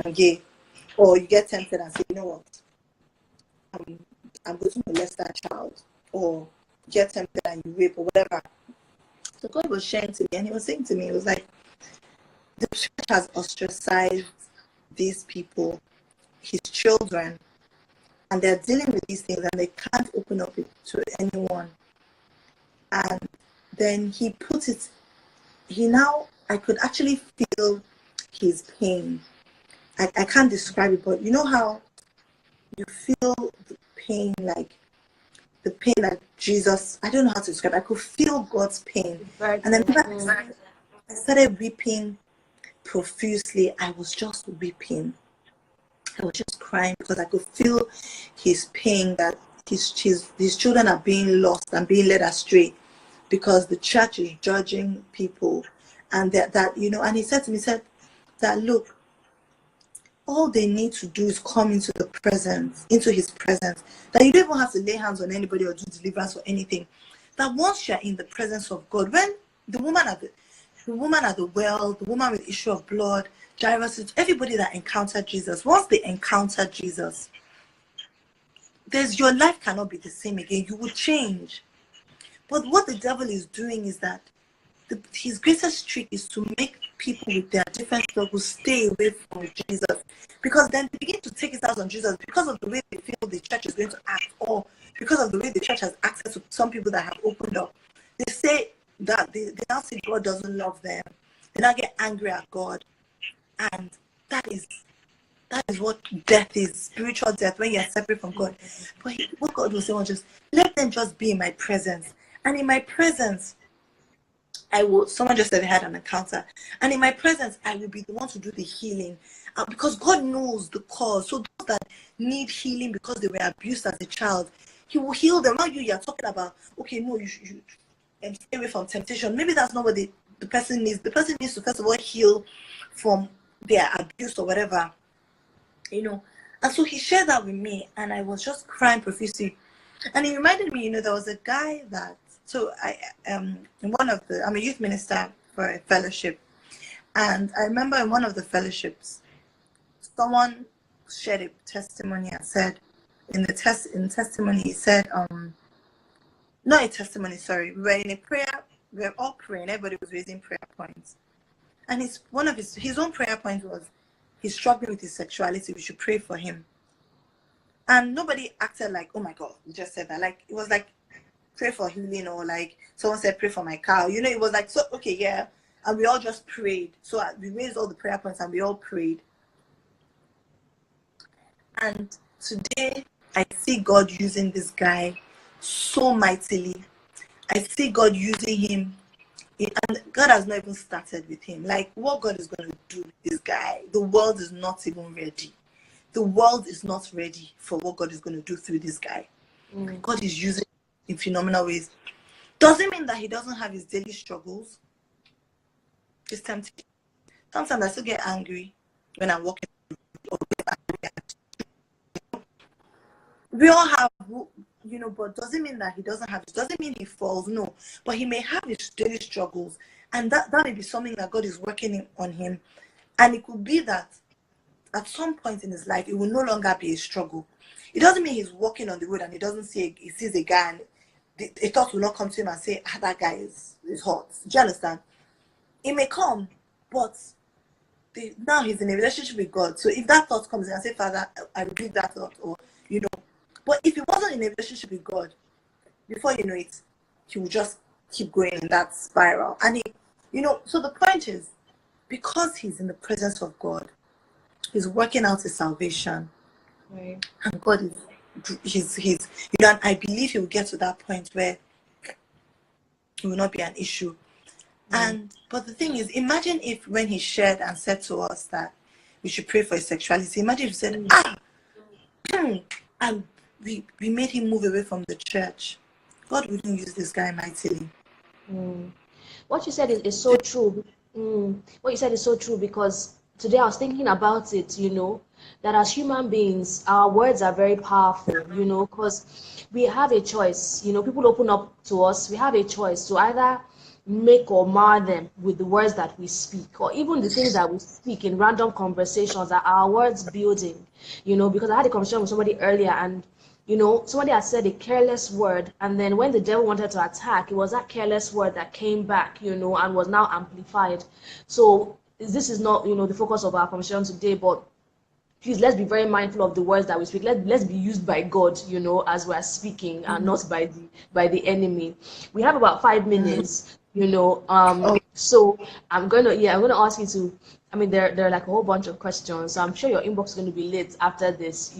I'm gay, or you get tempted and say, you know what? I'm going to molest that child, or get tempted and you rape or whatever. So God was sharing to me, and he was saying to me, he was like, the church has ostracized these people, his children, and they're dealing with these things and they can't open up it to anyone. And then he put it, I could actually feel his pain. I can't describe it, but you know how you feel the pain, like the pain that Jesus, I don't know how to describe it. I could feel God's pain. And then I started weeping profusely. I was just weeping. I was just crying because I could feel his pain, that his children are being lost and being led astray because the church is judging people. And that you know, and he said to me, that look, all they need to do is come into his presence. That you don't even have to lay hands on anybody or do deliverance or anything. That once you're in the presence of God, when the woman at the well, the woman with issue of blood, Jairus, everybody that encountered Jesus, once they encountered Jesus, your life cannot be the same again. You will change. But what the devil is doing is that his greatest trick is to make people with their different struggles stay away from Jesus, because then they begin to take it out on Jesus because of the way they feel the church is going to act, or because of the way the church has access to some people that have opened up. They say that they now say God doesn't love them. They now get angry at God, and that is what death is, spiritual death, when you are separate from God. But what God will say was just let them just be in my presence, and in my presence someone just said they had an encounter, and in my presence I will be the one to do the healing, because God knows the cause. So those that need healing because they were abused as a child, he will heal them. Now you're talking about, okay, no, you should stay away from temptation. Maybe that's not what the person needs. The person needs to first of all heal from their abuse or whatever, you know. And so he shared that with me, and I was just crying profusely. And he reminded me, you know, there was a guy that, so I'm a youth minister for a fellowship, and I remember in one of the fellowships, someone shared a testimony and said, in testimony, he said, not a testimony, sorry, we were in a prayer, we were all praying, everybody was raising prayer points, And one of his own prayer point was he's struggling with his sexuality. We should pray for him. And nobody acted like, oh my God, you just said that. Like, it was like, pray for healing, or like someone said, pray for my cow. You know, it was like, so, okay, yeah. And we all just prayed. So we raised all the prayer points and we all prayed. And today, I see God using this guy so mightily. I see God using him. And God has not even started with him. Like, what God is going to do with this guy, the world is not even ready. The world is not ready for what God is going to do through this guy. God is using him in phenomenal ways. Doesn't mean that he doesn't have his daily struggles. His temptation. Sometimes I still get angry when I'm walking. We all have, you know, but doesn't mean that he doesn't have it. Doesn't mean he falls, no. But he may have his daily struggles. And that may be something that God is working on him. And it could be that at some point in his life, it will no longer be a struggle. It doesn't mean he's walking on the road and he sees a guy and a thought will not come to him and say, that guy is hot. Do you understand? It may come, but now he's in a relationship with God. So if that thought comes in and say, Father, I rebuke that thought, or, you know. But if he wasn't in a relationship with God, before you know it, he will just keep going in that spiral. And so the point is, because he's in the presence of God, he's working out his salvation. Right. And God he's and I believe he will get to that point where it will not be an issue. But the thing is, imagine if when he shared and said to us that we should pray for his sexuality, imagine if he said, and we made him move away from the church. God wouldn't use this guy mightily. What you said is so true. What you said is so true, because today I was thinking about it, that as human beings, our words are very powerful, because we have a choice. People open up to us. We have a choice to either make or mar them with the words that we speak, or even the things that we speak in random conversations. Are our words building? Because I had a conversation with somebody earlier, and somebody had said a careless word, and then when the devil wanted to attack, it was that careless word that came back, and was now amplified. So this is not, the focus of our conversation today, but please, let's be very mindful of the words that we speak. Let's be used by God, as we're speaking, and not by the enemy. We have about 5 minutes, so I'm gonna ask you to. I mean, there are like a whole bunch of questions, so I'm sure your inbox is going to be lit after this,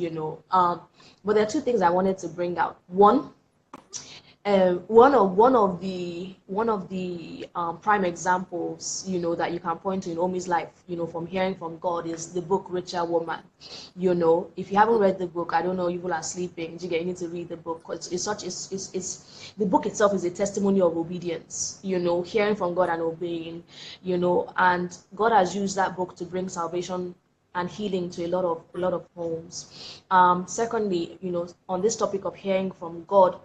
but there are 2 things I wanted to bring out. One of the prime examples, that you can point to in Omi's life, from hearing from God, is the book Richer Woman. If you haven't read the book, I don't know, you are sleeping. You need to read the book. It's the book itself is a testimony of obedience. Hearing from God and obeying. And God has used that book to bring salvation and healing to a lot of homes. Secondly, on this topic of hearing from God,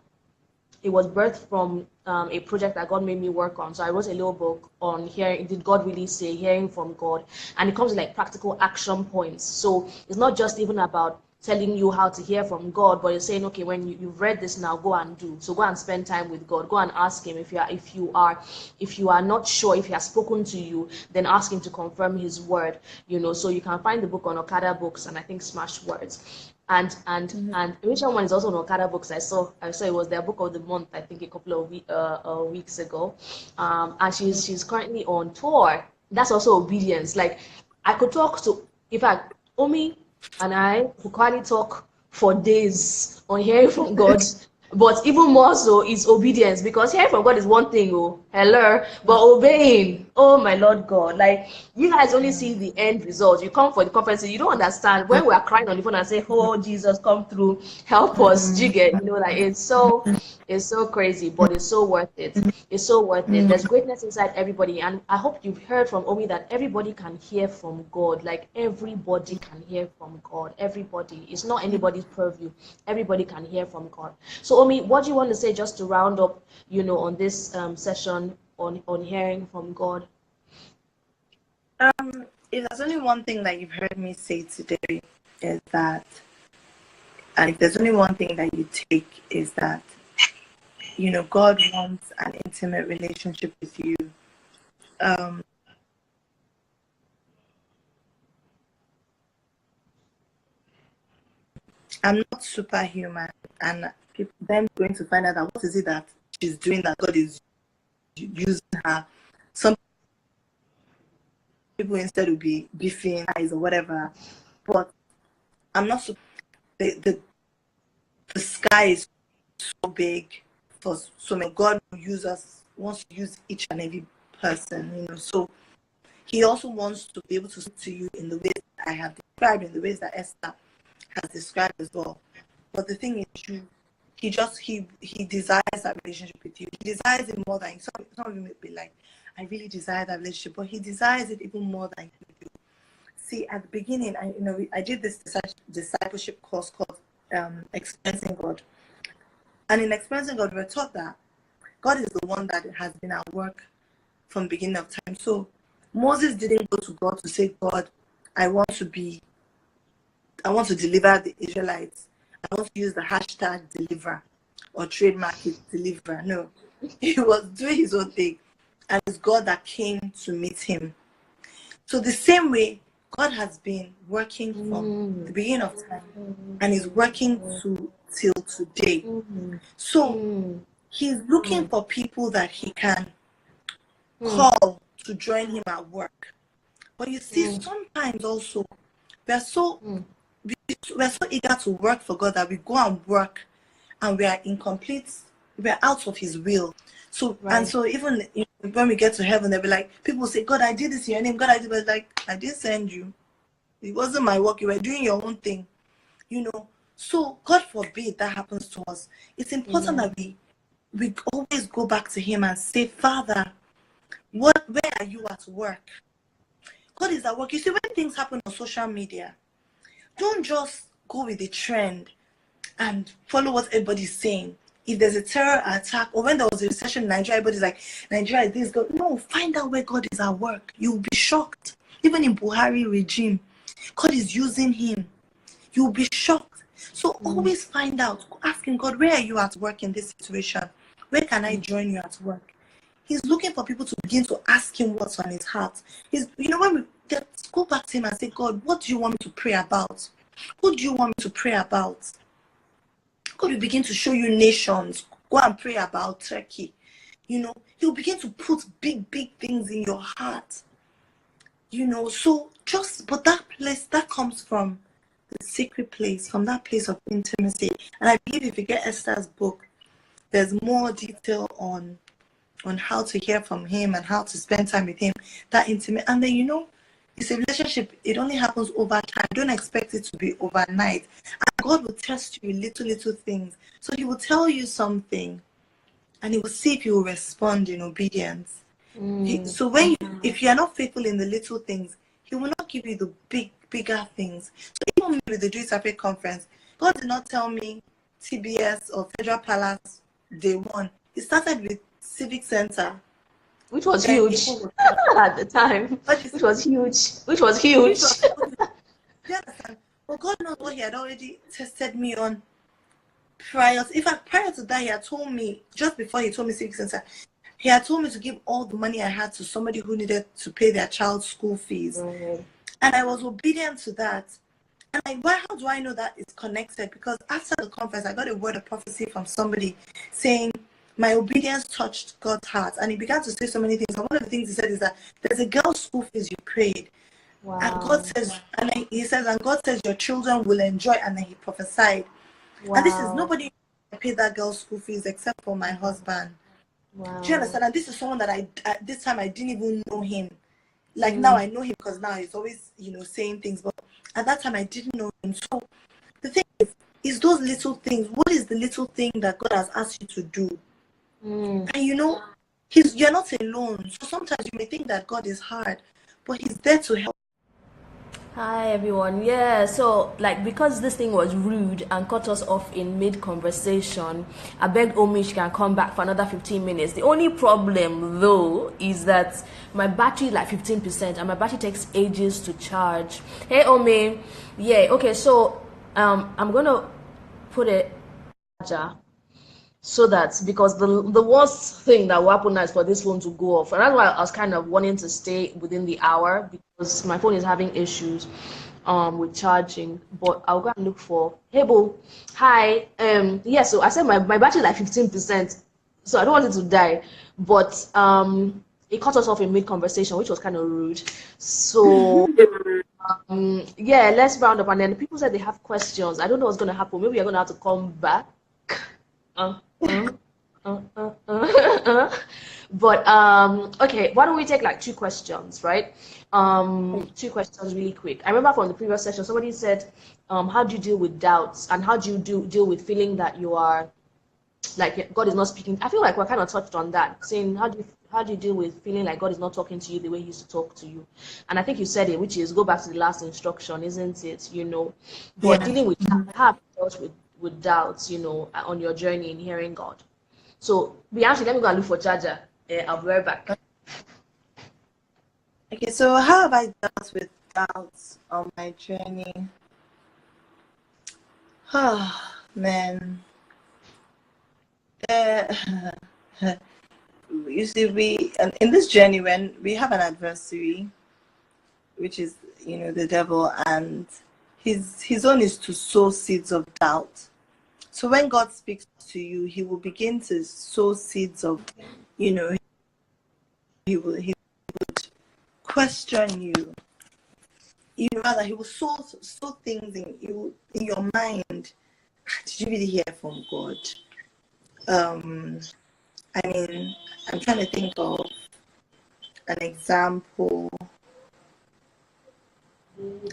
it was birthed from a project that God made me work on. So I wrote a little book on hearing, did God really say, hearing from God? And it comes with like practical action points. So it's not just even about telling you how to hear from God, but it's saying, okay, when you've read this, now go and do. So go and spend time with God. Go and ask him if you are not sure if he has spoken to you, then ask him to confirm his word. So you can find the book on Okada Books and I think Smash Words. And Richer One is also on Okada Books. I saw it was their book of the month, I think a couple of weeks ago. And she's currently on tour. That's also obedience. Like, I could talk to, in fact, Omi and I could quite talk for days on hearing from God. But even more so is obedience, because hearing from God is one thing, but obeying, oh my Lord God, like, you guys only see the end result. You come for the conference, you don't understand when we are crying on the phone and say, oh Jesus, come through, help us, jigger, like, it's so crazy, but it's so worth it. It's so worth it. There's greatness inside everybody, and I hope you've heard from Omi that everybody can hear from God. Like, everybody can hear from God. Everybody. It's not anybody's purview. Everybody can hear from God. So Omi, what do you want to say just to round up, on this session on hearing from God? If there's only one thing that you've heard me say today, is that, and if there's only one thing that you take, is that, God wants an intimate relationship with you. I'm not superhuman, and people then going to find out that what is it that she's doing that God is using her. Some people instead will be beefing eyes or whatever, but I'm not. The sky is so big for so many. God will use us, wants to use each and every person, you know. So He also wants to be able to speak to you in the ways that I have described, in the ways that Esther has described as well. But the thing is, he desires that relationship with you. He desires it more than some of you may be like, I really desire that relationship, but he desires it even more than you do. See, at the beginning, I did this discipleship course called Experiencing God, and in Experiencing God, we were taught that God is the one that has been at work from the beginning of time. So Moses didn't go to God to say, God, I want to deliver the Israelites. I want to use the hashtag deliver or trademark it deliver. No, he was doing his own thing, and it's God that came to meet him. So the same way, God has been working from the beginning of time, and is working till today. So he's looking for people that he can call to join him at work. But you see, sometimes also we're so eager to work for God that we go and work and we are incomplete, we're out of his will. So and so even when we get to heaven, they'll be like, people say, God, I did this in your name. God, I did, but like, I didn't send you. It wasn't my work. You were doing your own thing, you know. So God forbid that happens to us. It's important that we always go back to him and say, Father, where are you at work? God is at work. You see, when things happen on social media, don't just go with the trend and follow what everybody's saying. If there's a terror attack, or when there was a recession in Nigeria, everybody's like, Nigeria is this. God. No, find out where God is at work. You'll be shocked. Even in Buhari regime, God is using him. You'll be shocked. So always find out. Asking God, where are you at work in this situation? Where can I join you at work? He's looking for people to begin to ask him what's on his heart. When we go back to him and say, God, what do you want me to pray about? Who do you want me to pray about? God will begin to show you nations. Go and pray about Turkey. He'll begin to put big, big things in your heart. So but that place, that comes from the secret place, from that place of intimacy. And I believe if you get Esther's book, there's more detail on how to hear from him and how to spend time with him, that intimate. And then, it's a relationship. It only happens over time. Don't expect it to be overnight. And God will test you with little things. So he will tell you something and he will see if you will respond in obedience. So if you are not faithful in the little things, he will not give you the bigger things. So even with the Do It Separate conference, God did not tell me TBS or Federal Palace day one. He started with Civic Center, which was huge at the time. Which was huge. You understand? But God knows what he had already tested me on prior to that. He had told me, just before he told me Civic Center, he had told me to give all the money I had to somebody who needed to pay their child's school fees. And I was obedient to that. And how do I know that it's connected? Because after the conference, I got a word of prophecy from somebody saying, my obedience touched God's heart. And he began to say so many things. And one of the things he said is that there's a girl's school fees you paid. Wow. And God says, and God says your children will enjoy. And then he prophesied. Wow. And this is nobody paid that girl's school fees except for my husband. Wow. Do you understand? And this is someone that at this time I didn't even know him. Like now I know him because now he's always, saying things. But at that time I didn't know him. So the thing is those little things. What is the little thing that God has asked you to do? And you're not alone. So sometimes you may think that God is hard, but he's there to help. Hi everyone. So because this thing was rude and cut us off in mid-conversation, I begged Omi she can come back for another 15 minutes. The only problem though is that my battery is like 15% and my battery takes ages to charge. Hey Omi. Okay, so I'm gonna put it charger. So that, because the worst thing that will happen now is for this phone to go off. And that's why I was kind of wanting to stay within the hour, because my phone is having issues. with charging, but I'll go and look for, hey Bo, hi. Yeah, so I said my battery is like 15%, so I don't want it to die, but it cut us off in mid conversation, which was kind of rude. So yeah, let's round up. And then people said they have questions. I don't know what's gonna happen. Maybe you're gonna have to come back. Uh, uh, but okay, why don't we take like two questions, right? Two questions really quick. I remember from the previous session, somebody said, how do you deal with doubts, and how do you deal with feeling that you are like God is not speaking? I feel like we're kind of touched on that, saying how do you deal with feeling like God is not talking to you the way He used to talk to you? And I think you said it, which is go back to the last instruction, isn't it? You know, but Yeah. dealing with how have you dealt with doubts, you know, on your journey in hearing God. So, Bianchi, let me go and look for charger. I'll be right back. Okay, so how have I dealt with doubts on my journey? Oh, man. You see, in this journey, when we have an adversary, which is, the devil, and his own is to sow seeds of doubt. So when God speaks to you, He will begin to sow seeds of, He would question you. Rather, He will sow things in your mind. Did you really hear from God? I mean, I'm trying to think of an example.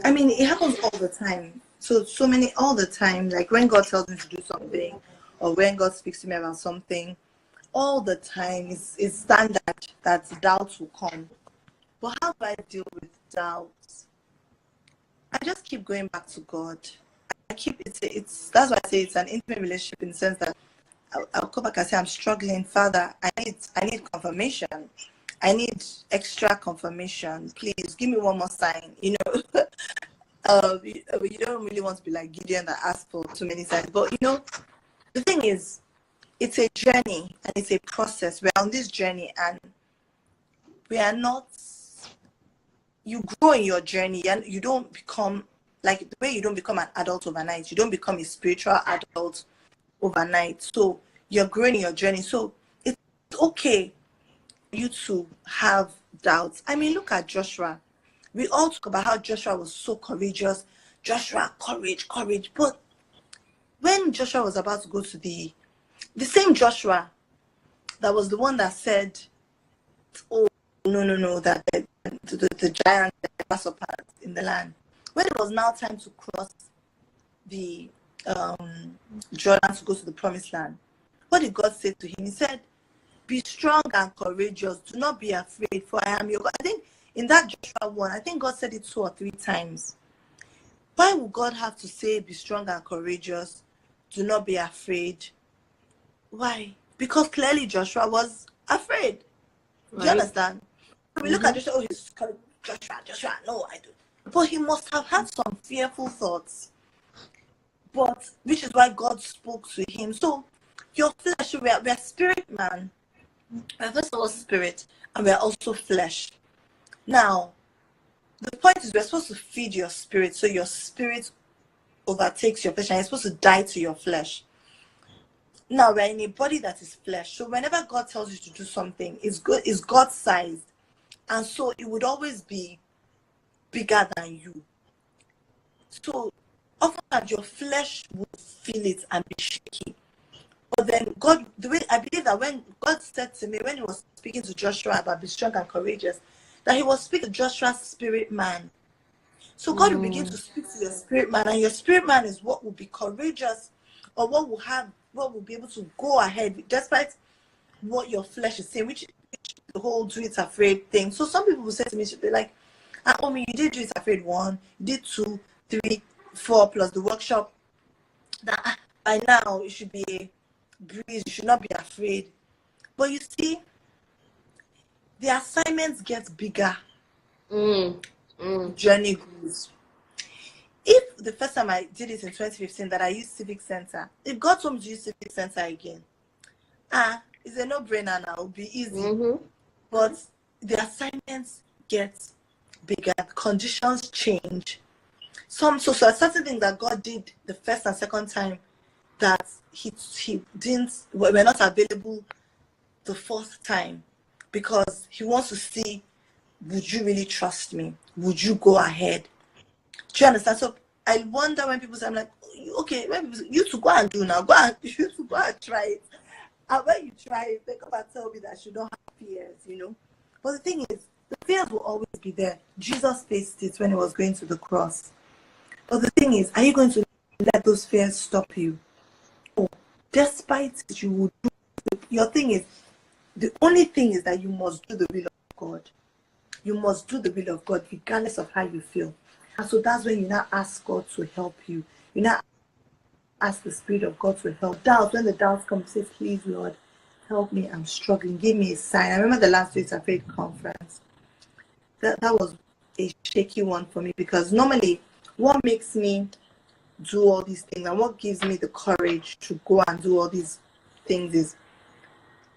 I mean, it happens all the time. So many all the time. Like when God tells me to do something, or when God speaks to me about something, all the time it's standard that doubts will come. But how do I deal with doubts? I just keep going back to God. It's that's why I say it's an intimate relationship, in the sense that I'll come back and say, I'm struggling, Father. I need confirmation. I need extra confirmation. Please give me one more sign. You don't really want to be like Gideon that asked for too many signs. But the thing is, it's a journey and it's a process. We're on this journey, and we are not. You grow in your journey, and you don't become like the way you don't become an adult overnight. You don't become a spiritual adult overnight. So you're growing in your journey. So it's okay for you to have doubts. I mean, look at Joshua. We all talk about how Joshua was so courageous. Joshua, courage. But when Joshua was about to go to the same Joshua that was the one that said, oh, no, that the giant grasshoppers in the land. When it was now time to cross the Jordan to go to the promised land, what did God say to him? He said, be strong and courageous. Do not be afraid, for I am your God. I think in that Joshua 1, I think God said it 2 or 3 times. Why would God have to say, be strong and courageous? Do not be afraid. Why? Because clearly Joshua was afraid. Right. Do you understand? We look at Joshua, oh, he's Joshua, no, I do. But he must have had some fearful thoughts. But, which is why God spoke to him. So, your flesh, we are spirit, man. We're first of all spirit, and we're also flesh. Now, the point is we're supposed to feed your spirit, so your spirit overtakes your flesh, and you're supposed to die to your flesh. Now, we're in a body that is flesh. So whenever God tells you to do something, it's God-sized. And so it would always be bigger than you. So often your flesh will feel it and be shaky. But then God, the way I believe that when God said to me, when He was speaking to Joshua about be strong and courageous, that He was speaking to Joshua's spirit man. So God will begin to speak to your spirit man, and your spirit man is what will be courageous, or what will be able to go ahead despite what your flesh is saying, which the whole do it afraid thing. So some people will say to me, they're like, Omi, you did do it afraid 1, you did 2, 3, 4 plus the workshop. That by now it should be a breeze, you should not be afraid. But you see, the assignments get bigger. Journey grows. If the first time I did it in 2015 that I used Civic Center, if God told me to use Civic Center again, it's a no-brainer now. It'll be easy. But the assignments get bigger, conditions change. So certain things that God did the first and second time that he didn't were not available the fourth time, because he wants to see, would you really trust me? Would you go ahead? Do you understand? So I wonder when people say, I'm like, okay, when people say, you to go and do now, you to go and try it. And when you try it, they come and tell me that you don't have fears, you know. But the thing is, the fears will always be there. Jesus faced it when he was going to the cross. But the thing is, are you going to let those fears stop you? Oh, despite it, you will do. Your thing is, the only thing is that you must do the will of God. You must do the will of God regardless of how you feel. And so that's when you now ask God to help you. You now ask the Spirit of God to help. Doubt, when the doubts come, say, please, Lord, help me. I'm struggling. Give me a sign. I remember the last week's faith conference. That was a shaky one for me, because normally what makes me do all these things and what gives me the courage to go and do all these things is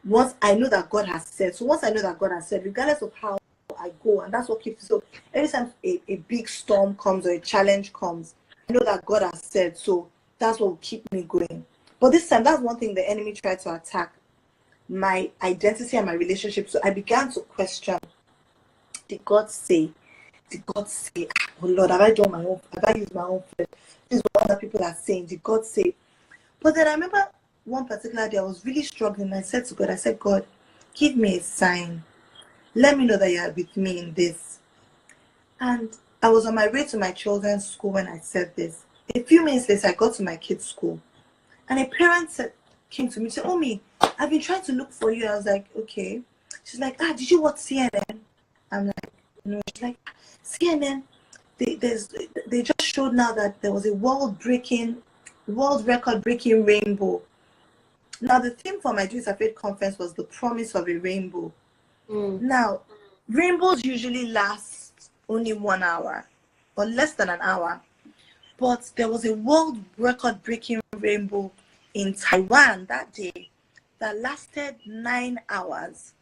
once I know that God has said. So once I know that God has said, regardless of how I go, and that's what keeps. So every time a big storm comes or a challenge comes, I know that God has said. So that's what will keep me going. But this time, that's one thing the enemy tried to attack, my identity and my relationship. So I began to question, did God say? Did God say, oh Lord, have I done my own? Have I used my own flesh? This is what other people are saying. Did God say? But then I remember one particular day I was really struggling. I said to God, I said, God, give me a sign. Let me know that you are with me in this. And I was on my way to my children's school when I said this. A few minutes later, I got to my kids' school. And a parent came to me and said, Omi, I've been trying to look for you. I was like, okay. She's like, did you watch CNN? I'm like, no. She's like, CNN, they just showed now that there was a world record breaking rainbow. Now the theme for my Jewish Faith conference was the promise of a rainbow. Now, rainbows usually last only 1 hour or less than an hour, but there was a world record breaking rainbow in Taiwan that day that lasted 9 hours.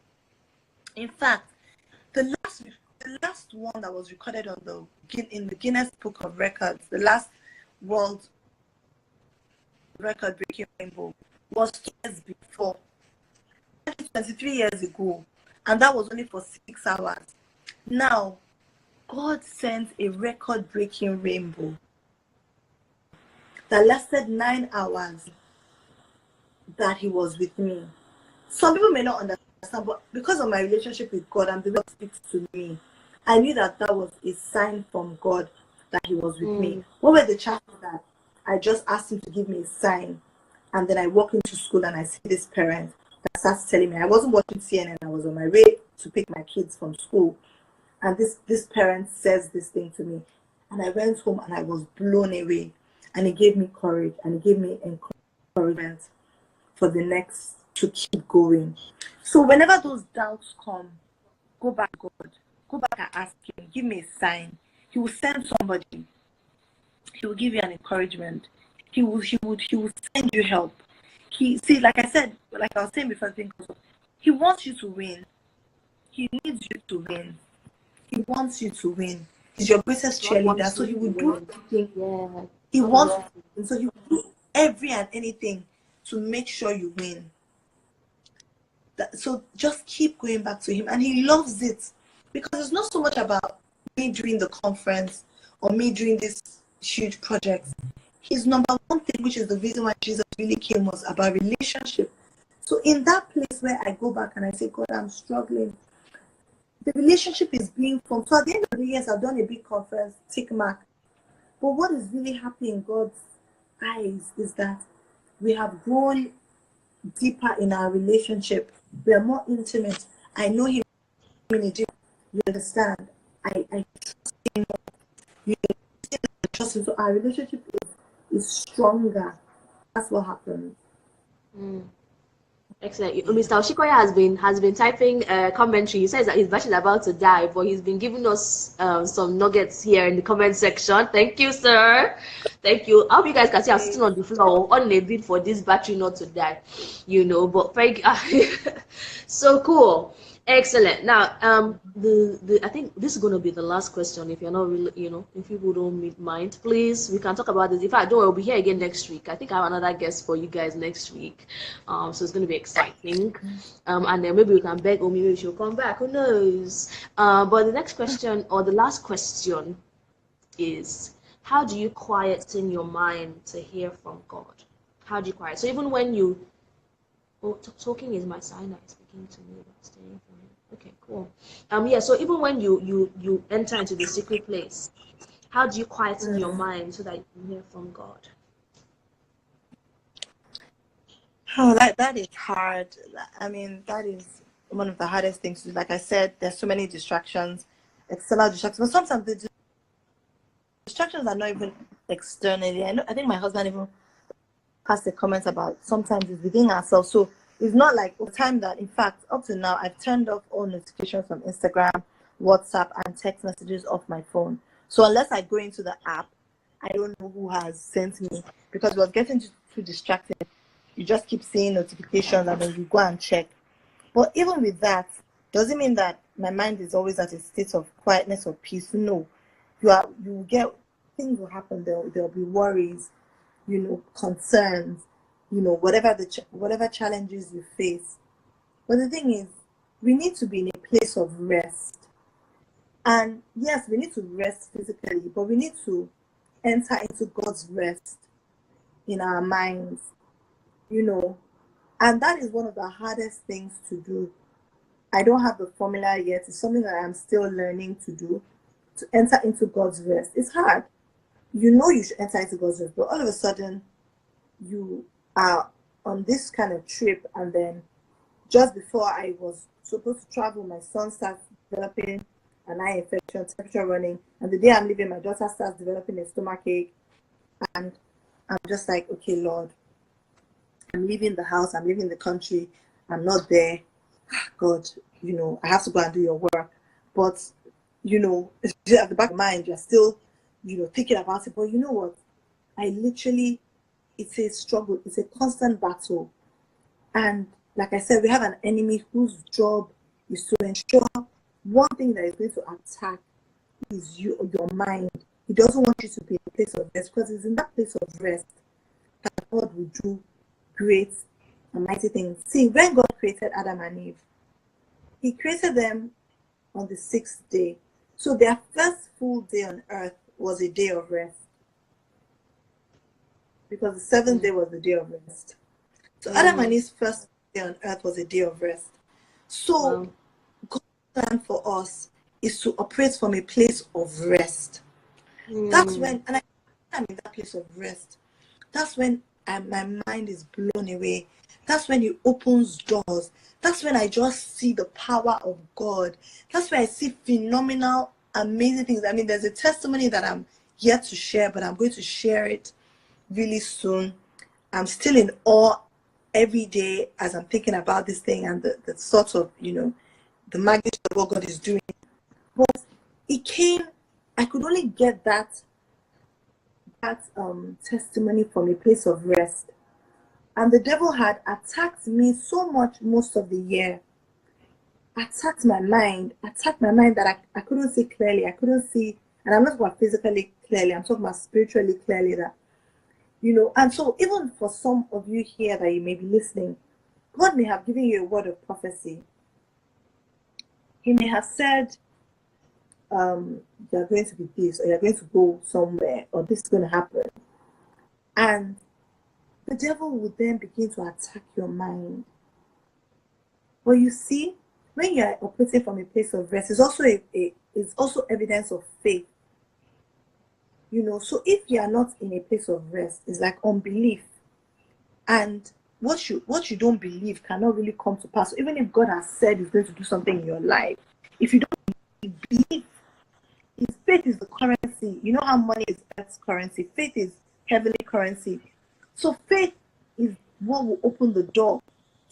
In fact, the last one that was recorded in the Guinness Book of Records, the last world record breaking rainbow was 2 years before, 23 years ago, and that was only for 6 hours. Now, God sent a record breaking rainbow that lasted 9 hours, that he was with me. Some people may not understand, but because of my relationship with God and the way God speaks to me, I knew that was a sign from God that he was with me. What were the chances that I just asked him to give me a sign, and then I walk into school and I see this parent that starts telling me, I wasn't watching CNN, I was on my way to pick my kids from school, and this parent says this thing to me, and I went home and I was blown away, and it gave me courage and it gave me encouragement for the next to keep going. So whenever those doubts come, go back to God, go back and ask him, give me a sign. He will send somebody. He will give you an encouragement. He will send you help. Like I was saying before, he wants you to win. He needs you to win. He wants you to win. He's your greatest cheerleader, so he will do everything. Yeah. He wants you to win. So he will do every and anything to make sure you win. So just keep going back to him, and he loves it, because it's not so much about me doing the conference or me doing this huge project. His number one thing, which is the reason why Jesus really came, was about relationship. So in that place where I go back and I say, God, I'm struggling, the relationship is being formed. So at the end of the years, I've done a big conference, tick mark. But what is really happening in God's eyes is that we have grown deeper in our relationship. We are more intimate. I know him in a deep. You understand? I trust him. You trust him. So our relationship is stronger. That's what happens. Excellent. Mr. Oshikoya has been typing commentary. He says that his battery is about to die, but he's been giving us some nuggets here in the comment section. Thank you, sir. Thank you. I hope you guys can see I'm sitting on the floor on a bit for this battery not to die, but very so cool. Excellent. Now, the I think this is going to be the last question. If you're not really, if people don't mind, please, we can talk about this. In fact, don't worry, we'll be here again next week. I think I have another guest for you guys next week. So it's going to be exciting. And then maybe we can beg Omi, maybe she'll come back. Who knows? But the next question, or the last question, is how do you quieten your mind to hear from God? How do you quiet? So even when you talking is my sign that is speaking to me, but staying for him. Okay, cool. Yeah, so even when you enter into the secret place, how do you quieten your mind so that you can hear from God? Oh, that is hard. I mean, that is one of the hardest things to do. Like I said, there's so many distractions, external distractions, but sometimes the distractions are not even externally. I think my husband even passed a comment about sometimes it's within ourselves. So it's not like the time that, in fact, up to now, I've turned off all notifications from Instagram, WhatsApp, and text messages off my phone. So unless I go into the app, I don't know who has sent me, because it was getting too distracted. You just keep seeing notifications and then you go and check. But even with that, doesn't mean that my mind is always at a state of quietness or peace. No, you get, things will happen. There'll be worries, concerns, whatever challenges you face. But the thing is, we need to be in a place of rest. And yes, we need to rest physically, but we need to enter into God's rest in our minds, and that is one of the hardest things to do. I don't have the formula yet. It's something that I'm still learning to do, to enter into God's rest. It's hard. You should enter into God's rest, but all of a sudden, you are on this kind of trip, and then just before I was supposed to travel, my son starts developing an eye infection, temperature running, and the day I'm leaving, my daughter starts developing a stomachache, and I'm just like, okay, Lord, I'm leaving the house, I'm leaving the country, I'm not there. God, I have to go and do your work. But, it's just at the back of my mind, you're still, thinking about it. But you know what? It's a struggle, it's a constant battle. And like I said, we have an enemy whose job is to ensure one thing that is going to attack is your mind. He doesn't want you to be in a place of rest, because it's in that place of rest that God will do great and mighty things. See, when God created Adam and Eve, he created them on the 6th day. So their first full day on earth was a day of rest, because the 7th day was the day of rest. So Adam and Eve's first day on earth was a day of rest. So God's plan for us is to operate from a place of rest. That's when, and I'm in that place of rest. That's when my mind is blown away. That's when he opens doors. That's when I just see the power of God. That's when I see phenomenal, amazing things. I mean, there's a testimony that I'm yet to share, but I'm going to share it really soon. I'm still in awe every day as I'm thinking about this thing and the sort of, the magnitude of what God is doing. But it came, I could only get that testimony from a place of rest. And the devil had attacked me so much most of the year. Attacked my mind that I couldn't see clearly. I couldn't see, and I'm not talking about physically clearly, I'm talking about spiritually clearly, that, and so even for some of you here that you may be listening, God may have given you a word of prophecy. He may have said, you're going to be this, or you're going to go somewhere, or this is going to happen. And the devil will then begin to attack your mind. But you see, when you are operating from a place of rest, it's also evidence of faith. So if you are not in a place of rest, it's like unbelief. And what you don't believe cannot really come to pass. So even if God has said he's going to do something in your life, if you don't believe, his faith is the currency. You know how money is earth's currency. Faith is heavenly currency. So faith is what will open the door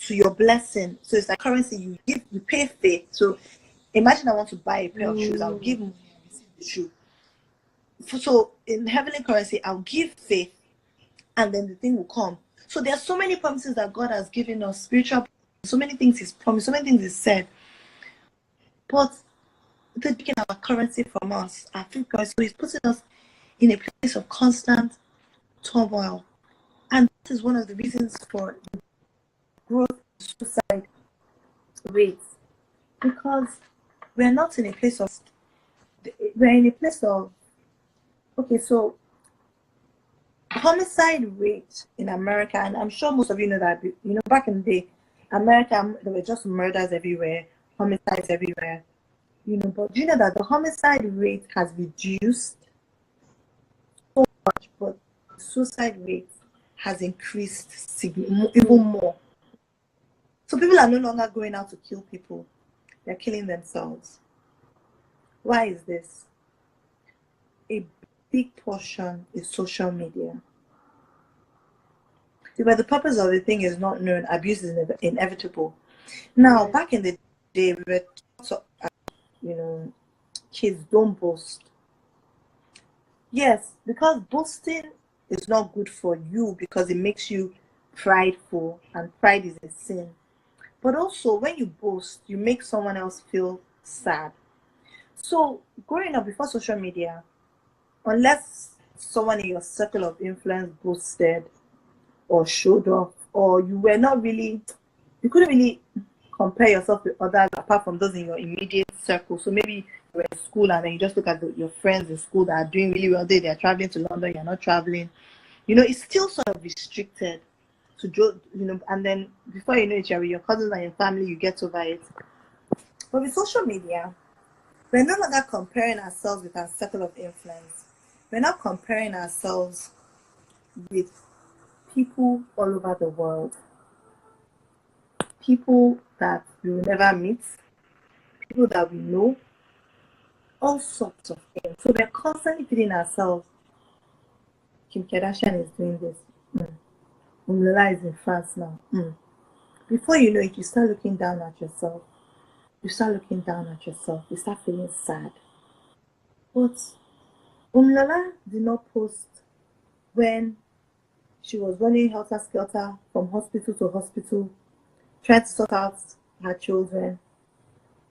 to your blessing. So it's like currency. You pay faith. So imagine I want to buy a pair of shoes. I'll give money and receive the shoe. So in heavenly currency, I'll give faith, and then the thing will come. So there are so many promises that God has given us, spiritual, so many things he's promised, so many things he's said. But they're taking our currency from us, our food currency. So he's putting us in a place of constant turmoil. And this is one of the reasons for the growth in suicide rates. Because we're not in a place of, we're in a place of, okay, so homicide rate in America, and I'm sure most of you know that, you know, back in the day, America, there were just murders everywhere, homicides everywhere, you know, but do you know that the homicide rate has reduced so much, but the suicide rate has increased even more. So people are no longer going out to kill people, they're killing themselves. Why is this? A big portion is social media. But the purpose of the thing is not known, abuse is inevitable. Now, back in the day, we were taught, you know, kids don't boast. Yes, because boasting is not good for you because it makes you prideful, and pride is a sin. But also, when you boast, you make someone else feel sad. So, growing up before social media, unless someone in your circle of influence boasted or showed off, or you were not really, you couldn't really compare yourself with others apart from those in your immediate circle. So maybe you're in school and then you just look at your friends in school that are doing really well. They're traveling to London, you're not traveling. You know, it's still sort of restricted to, you know, and then before you know it, you're with your cousins and your family, you get over it. But with social media, we're no longer comparing ourselves with our circle of influence. We're not comparing ourselves with people all over the world. People that we will never meet, people that we know, all sorts of things. So we're constantly feeding ourselves. Kim Kardashian is doing this. Omilola is in France now. Before you know it, you start looking down at yourself. You start looking down at yourself. You start feeling sad. But Omilola did not post when she was running helter-skelter from hospital to hospital, trying to sort out her children,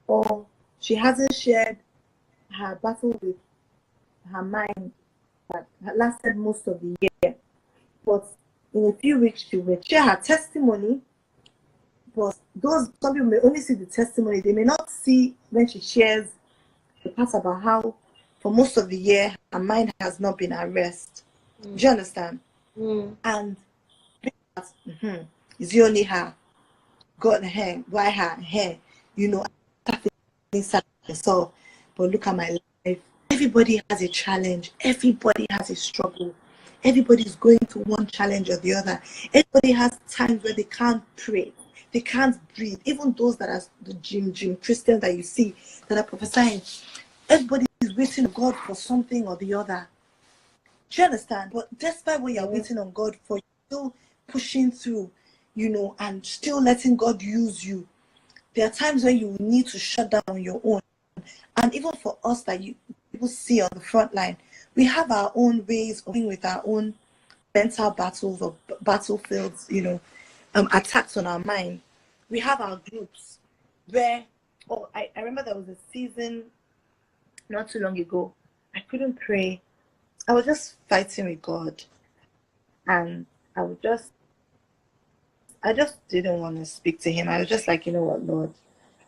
or she hasn't shared her battle with her mind that lasted most of the year. But in a few weeks, she will share her testimony. But some people may only see the testimony. They may not see when she shares the part about how for most of the year her mind has not been at rest. Do you understand? And is it only her? God, her, why her, hair? You know, inside myself. But look at my life. Everybody has a challenge. Everybody has a struggle. Everybody is going through one challenge or the other. Everybody has times where they can't pray. They can't breathe. Even those that are the gym Christians that you see that are prophesying. Everybody is waiting on God for something or the other. Do you understand? But despite what you're waiting on God for, you're still pushing through, you know, and still letting God use you. There are times when you need to shut down on your own. And even for us that people see on the front line, we have our own ways of dealing with our own mental battles or battlefields, you know, attacks on our mind. We have our groups where, I remember there was a season not too long ago. I couldn't pray. I was just fighting with God. And I just didn't want to speak to him. I was just like, you know what, Lord,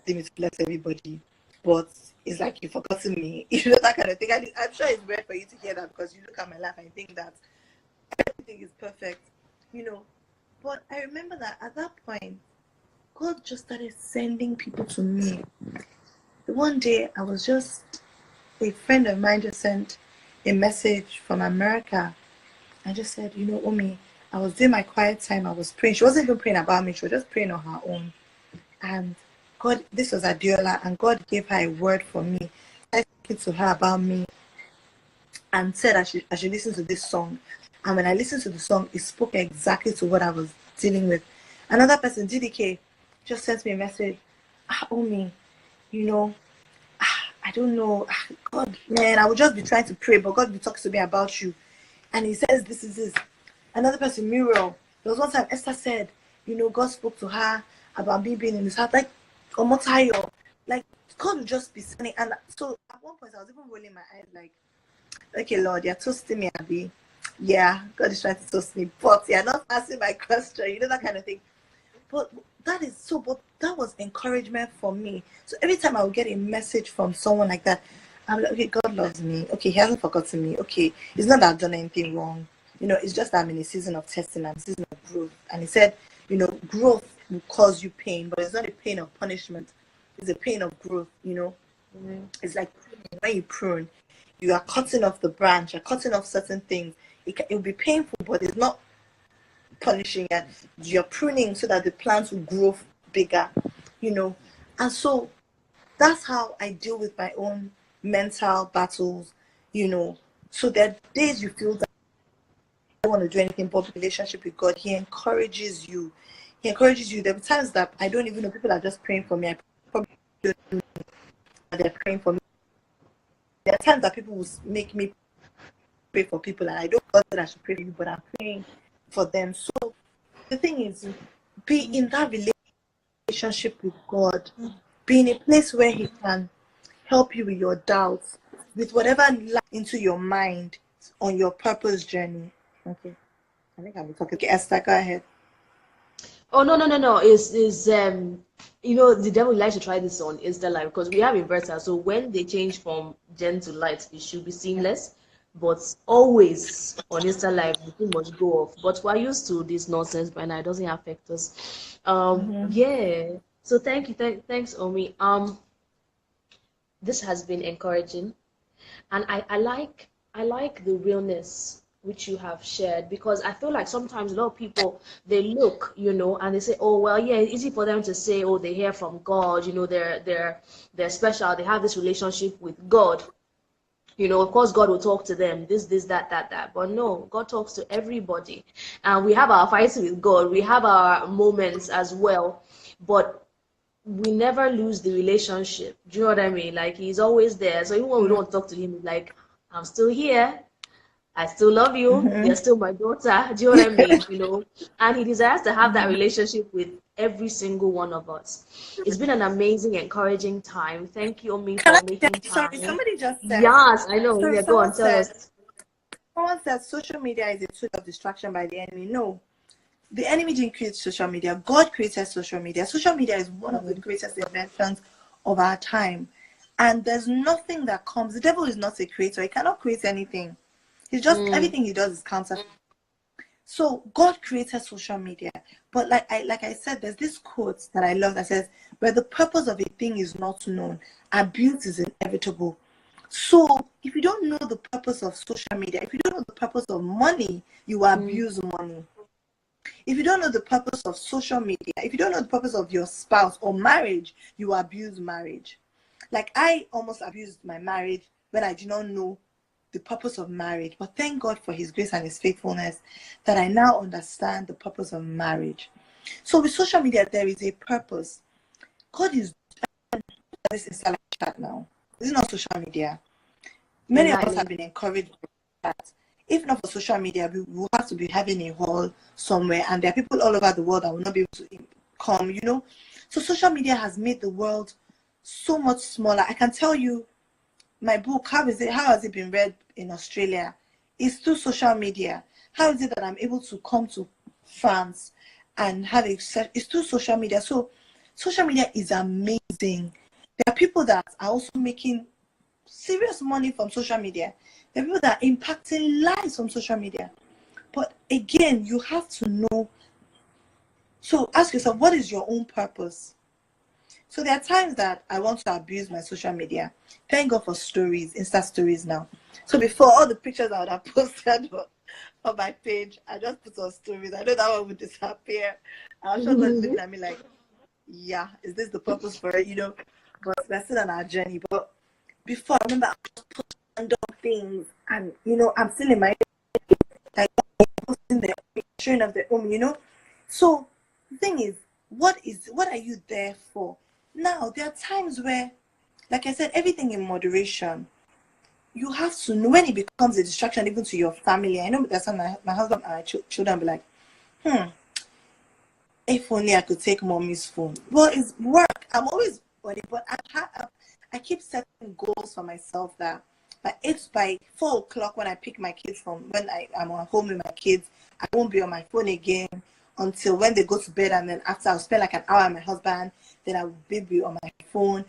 let me bless everybody. But it's like you've forgotten me. You know, that kind of thing. I'm sure it's rare for you to hear that because you look at my life and think that everything is perfect, you know. But I remember that at that point, God just started sending people to me. One day, a friend of mine just sent a message from America and just said, you know, Omi, I was doing my quiet time. I was praying. She wasn't even praying about me. She was just praying on her own. And God, this was Adiola, and God gave her a word for me. I spoke to her about me and said I should listen to this song. And when I listened to the song, it spoke exactly to what I was dealing with. Another person, DDK, just sent me a message. Omi, you know, I don't know. God, man, I would just be trying to pray, but God will be talking to me about you. And he says, this is this. Another person, Muriel. There was one time Esther said, you know, God spoke to her about me being in his heart. Like, Omotayo, like, God will just be sending. And so at one point I was even rolling my eyes like, okay, Lord, you're toasting me, Abby. Yeah, God is trying to toast me, but you're not answering my question, you know, that kind of thing. But that is so, but that was encouragement for me. So every time I would get a message from someone like that, I'm like, okay, God loves me. Okay, He hasn't forgotten me. Okay, it's not that I've done anything wrong. You know, it's just that I'm in a season of testing, I'm in a season of growth. And He said, you know, growth will cause you pain, but it's not a pain of punishment. It's a pain of growth, you know. Mm-hmm. It's like pruning. When you prune, you are cutting off the branch, you're cutting off certain things. It will be painful, but it's not punishing, and you're pruning so that the plants will grow bigger, you know. And so that's how I deal with my own mental battles, you know. So there are days you feel that I don't want to do anything but relationship with God. He encourages you. He encourages you. There are times that I don't even know, people are just praying for me. I probably don't know that they're praying for me. There are times that people will make me pray for people, and I don't know that I should pray for you, but I'm praying for them. So the thing is, be in that relationship with God. Be in a place where He can help you with your doubts, with whatever lies into your mind on your purpose journey. Okay, I think I'm talking. Okay, Esther, go ahead. Oh, no. Is you know, the devil likes to try this on Insta Live because we have inverters. So when they change from gen to light, it should be seamless. But always on Insta Live, the thing must go off. But we're used to this nonsense by now. It doesn't affect us. Yeah. So thanks, Omi. This has been encouraging, and I like the realness which you have shared, because I feel like sometimes a lot of people, they look, you know, and they say, oh well, yeah, it's easy for them to say, oh, they hear from God, you know, they're special, they have this relationship with God, you know, of course God will talk to them, this that, but no, God talks to everybody, and we have our fights with God, we have our moments as well, but we never lose the relationship. Do you know what I mean? Like, He's always there. So even when we don't want to talk to Him, He's like, I'm still here. I still love you. You're still my daughter. Do you know what I mean? You know, and He desires to have that relationship with every single one of us. It's been an amazing, encouraging time. Thank you, Omi, Can for I say, making sorry, time. somebody just said, Yes, I know. sorry, Yeah, go on, tell us. someone said social media is a tool of distraction by the enemy. No, the enemy didn't create social media. God created social media. Social media is one of the greatest inventions of our time. And there's nothing that comes. The devil is not a creator. He cannot create anything. He's just, everything he does is counterfeit. So God created social media. But like I said, there's this quote that I love that says, where the purpose of a thing is not known, abuse is inevitable. So if you don't know the purpose of social media, if you don't know the purpose of money, you abuse money. If you don't know the purpose of social media, if you don't know the purpose of your spouse or marriage, you abuse marriage. Like, I almost abused my marriage when I did not know the purpose of marriage. But thank God for His grace and His faithfulness that I now understand the purpose of marriage. So with social media, there is a purpose. God is doing this in chat now. This is not social media. Many of us have been encouraged by that. If not for social media, we will have to be having a hall somewhere, and there are people all over the world that will not be able to come, you know. So social media has made the world so much smaller. I can tell you, my book, how has it been read in Australia? It's through social media. How is it that I'm able to come to France and have it's through social media. So social media is amazing. There are people that are also making serious money from social media. There are people that are impacting lives from social media. But again, you have to know. So ask yourself, what is your own purpose? So there are times that I want to abuse my social media. Thank God for stories, Insta stories now. So before, all the pictures I would have posted on my page, I just put on stories. I know that one would disappear. I'm sure God's looking at me like, yeah, is this the purpose for it? You know, but we're still on our journey. But before, I remember I was posting random things, and you know, I'm still in my like posting the showing of the home, you know. So the thing is, what are you there for? Now there are times where, like I said, everything in moderation. You have to know when it becomes a distraction even to your family. I know that's when my husband and my children be like, if only I could take mommy's phone. Well, it's work. I'm always on it, but I keep setting goals for myself that by 4 o'clock when I pick my kids when I'm at home with my kids, I won't be on my phone again until when they go to bed, and then after I'll spend like an hour with my husband, then I will be on my phone.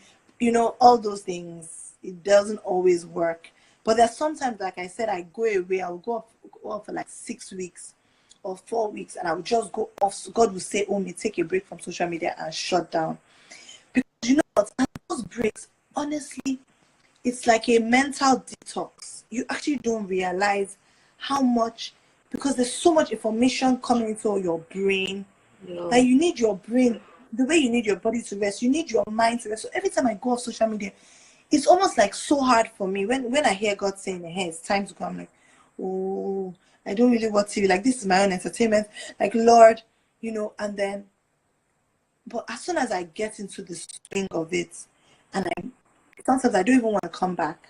All those things, it doesn't always work. But there's sometimes, like I said, I go away, I'll go off for like 6 weeks or 4 weeks, and I will just go off. So God will say, "Oh, me, take a break from social media and shut down." Because you know what? Those breaks, honestly, it's like a mental detox. You actually don't realize how much, because there's so much information coming into your brain that you need your brain, the way you need your body to rest, you need your mind to rest. So every time I go off social media, it's almost like so hard for me. When I hear God saying, "Hey, it's time to go," I'm like, "Oh, I don't really want to. Like, this is my own entertainment. Like, Lord, and then, but as soon as I get into the swing of it, and sometimes I don't even want to come back,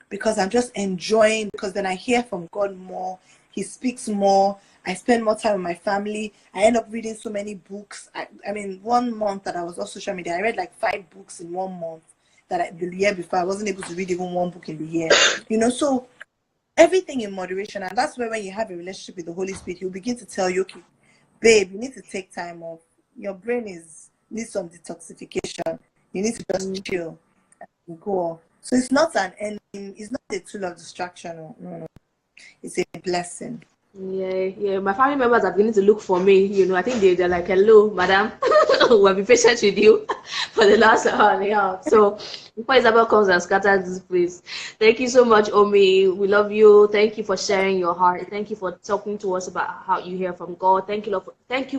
because I'm just enjoying, because then I hear from God more. He speaks more. I spend more time with my family. I end up reading so many books. I mean, 1 month that I was on social media, I read like 5 books in 1 month. The year before, I wasn't able to read even 1 book in the year. So everything in moderation. And that's where, when you have a relationship with the Holy Spirit, he'll begin to tell you, "Okay, babe, you need to take time off. Your brain needs some detoxification. You need to just chill and go off." So it's not an ending. It's not a tool of distraction. No. It's a blessing. Yeah. My family members are beginning to look for me. I think they're like, "Hello, madam, we'll be patient with you for the last hour and a half." So before Isabel comes and scatters this place, thank you so much, Omi. We love you. Thank you for sharing your heart. Thank you for talking to us about how you hear from God. Thank you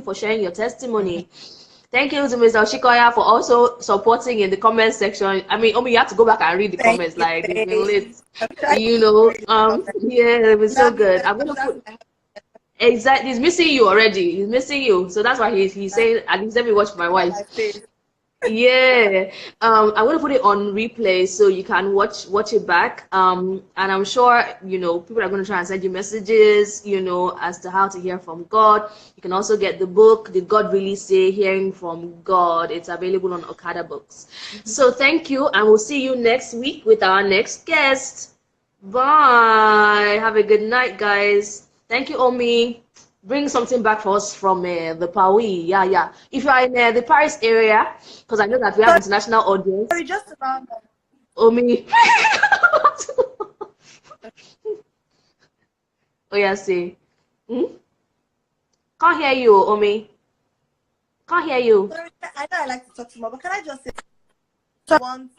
for sharing your testimony. Thank you to Mr. Oshikoya for also supporting in the comment section. I mean, Omi, you have to go back and read the Thank comments. you, Like, they've been babe. lit. I'm trying to read the comments. Yeah, it was so Love you, good. babe. I'm gonna put exactly. He's missing you already. He's missing you, so that's why he's saying, "At least let me watch my on wife." my face. Yeah. I'm gonna put it on replay so you can watch it back. And I'm sure people are gonna try and send you messages, as to how to hear from God. You can also get the book, Did God Really Say? Hearing from God. It's available on Okada Books. So thank you, and we'll see you next week with our next guest. Bye. Have a good night, guys. Thank you, Omi. Bring something back for us from the Paris. Yeah. If you are in the Paris area, because I know that we have international audience. Sorry, just about Omi. Oh, yeah, say. Can't hear you, Omi. Can't hear you. Sorry, I know I like to talk to more, but can I just say one?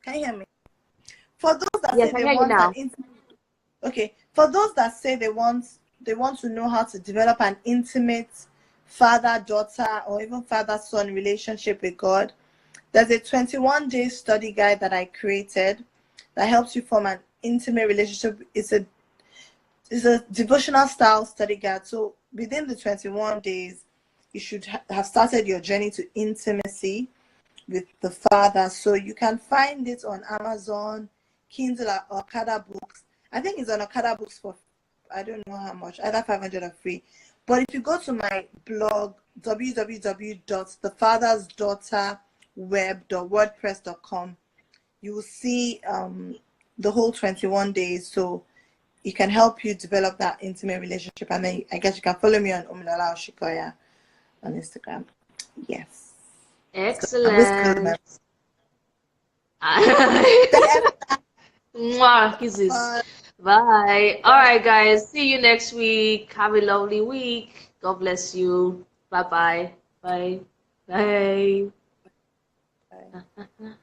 Can you hear me? For those that Yes, say I they hear you want now. okay. For those that say they want to know how to develop an intimate father-daughter or even father-son relationship with God, there's a 21-day study guide that I created that helps you form an intimate relationship. It's a devotional style study guide. So within the 21 days, you should have started your journey to intimacy with the Father. So you can find it on Amazon, Kindle, or Okada Books. I think it's on Okada Books for, I don't know how much, either 500 or free. But if you go to my blog, www.thefathersdaughterweb.wordpress.com, you will see the whole 21 days. So it can help you develop that intimate relationship. And then I guess you can follow me on Omilola Oshikoya on Instagram. Yes. Excellent. Mwah, kisses. Bye. All right, guys. See you next week. Have a lovely week. God bless you. Bye-bye. Bye. Bye. Bye.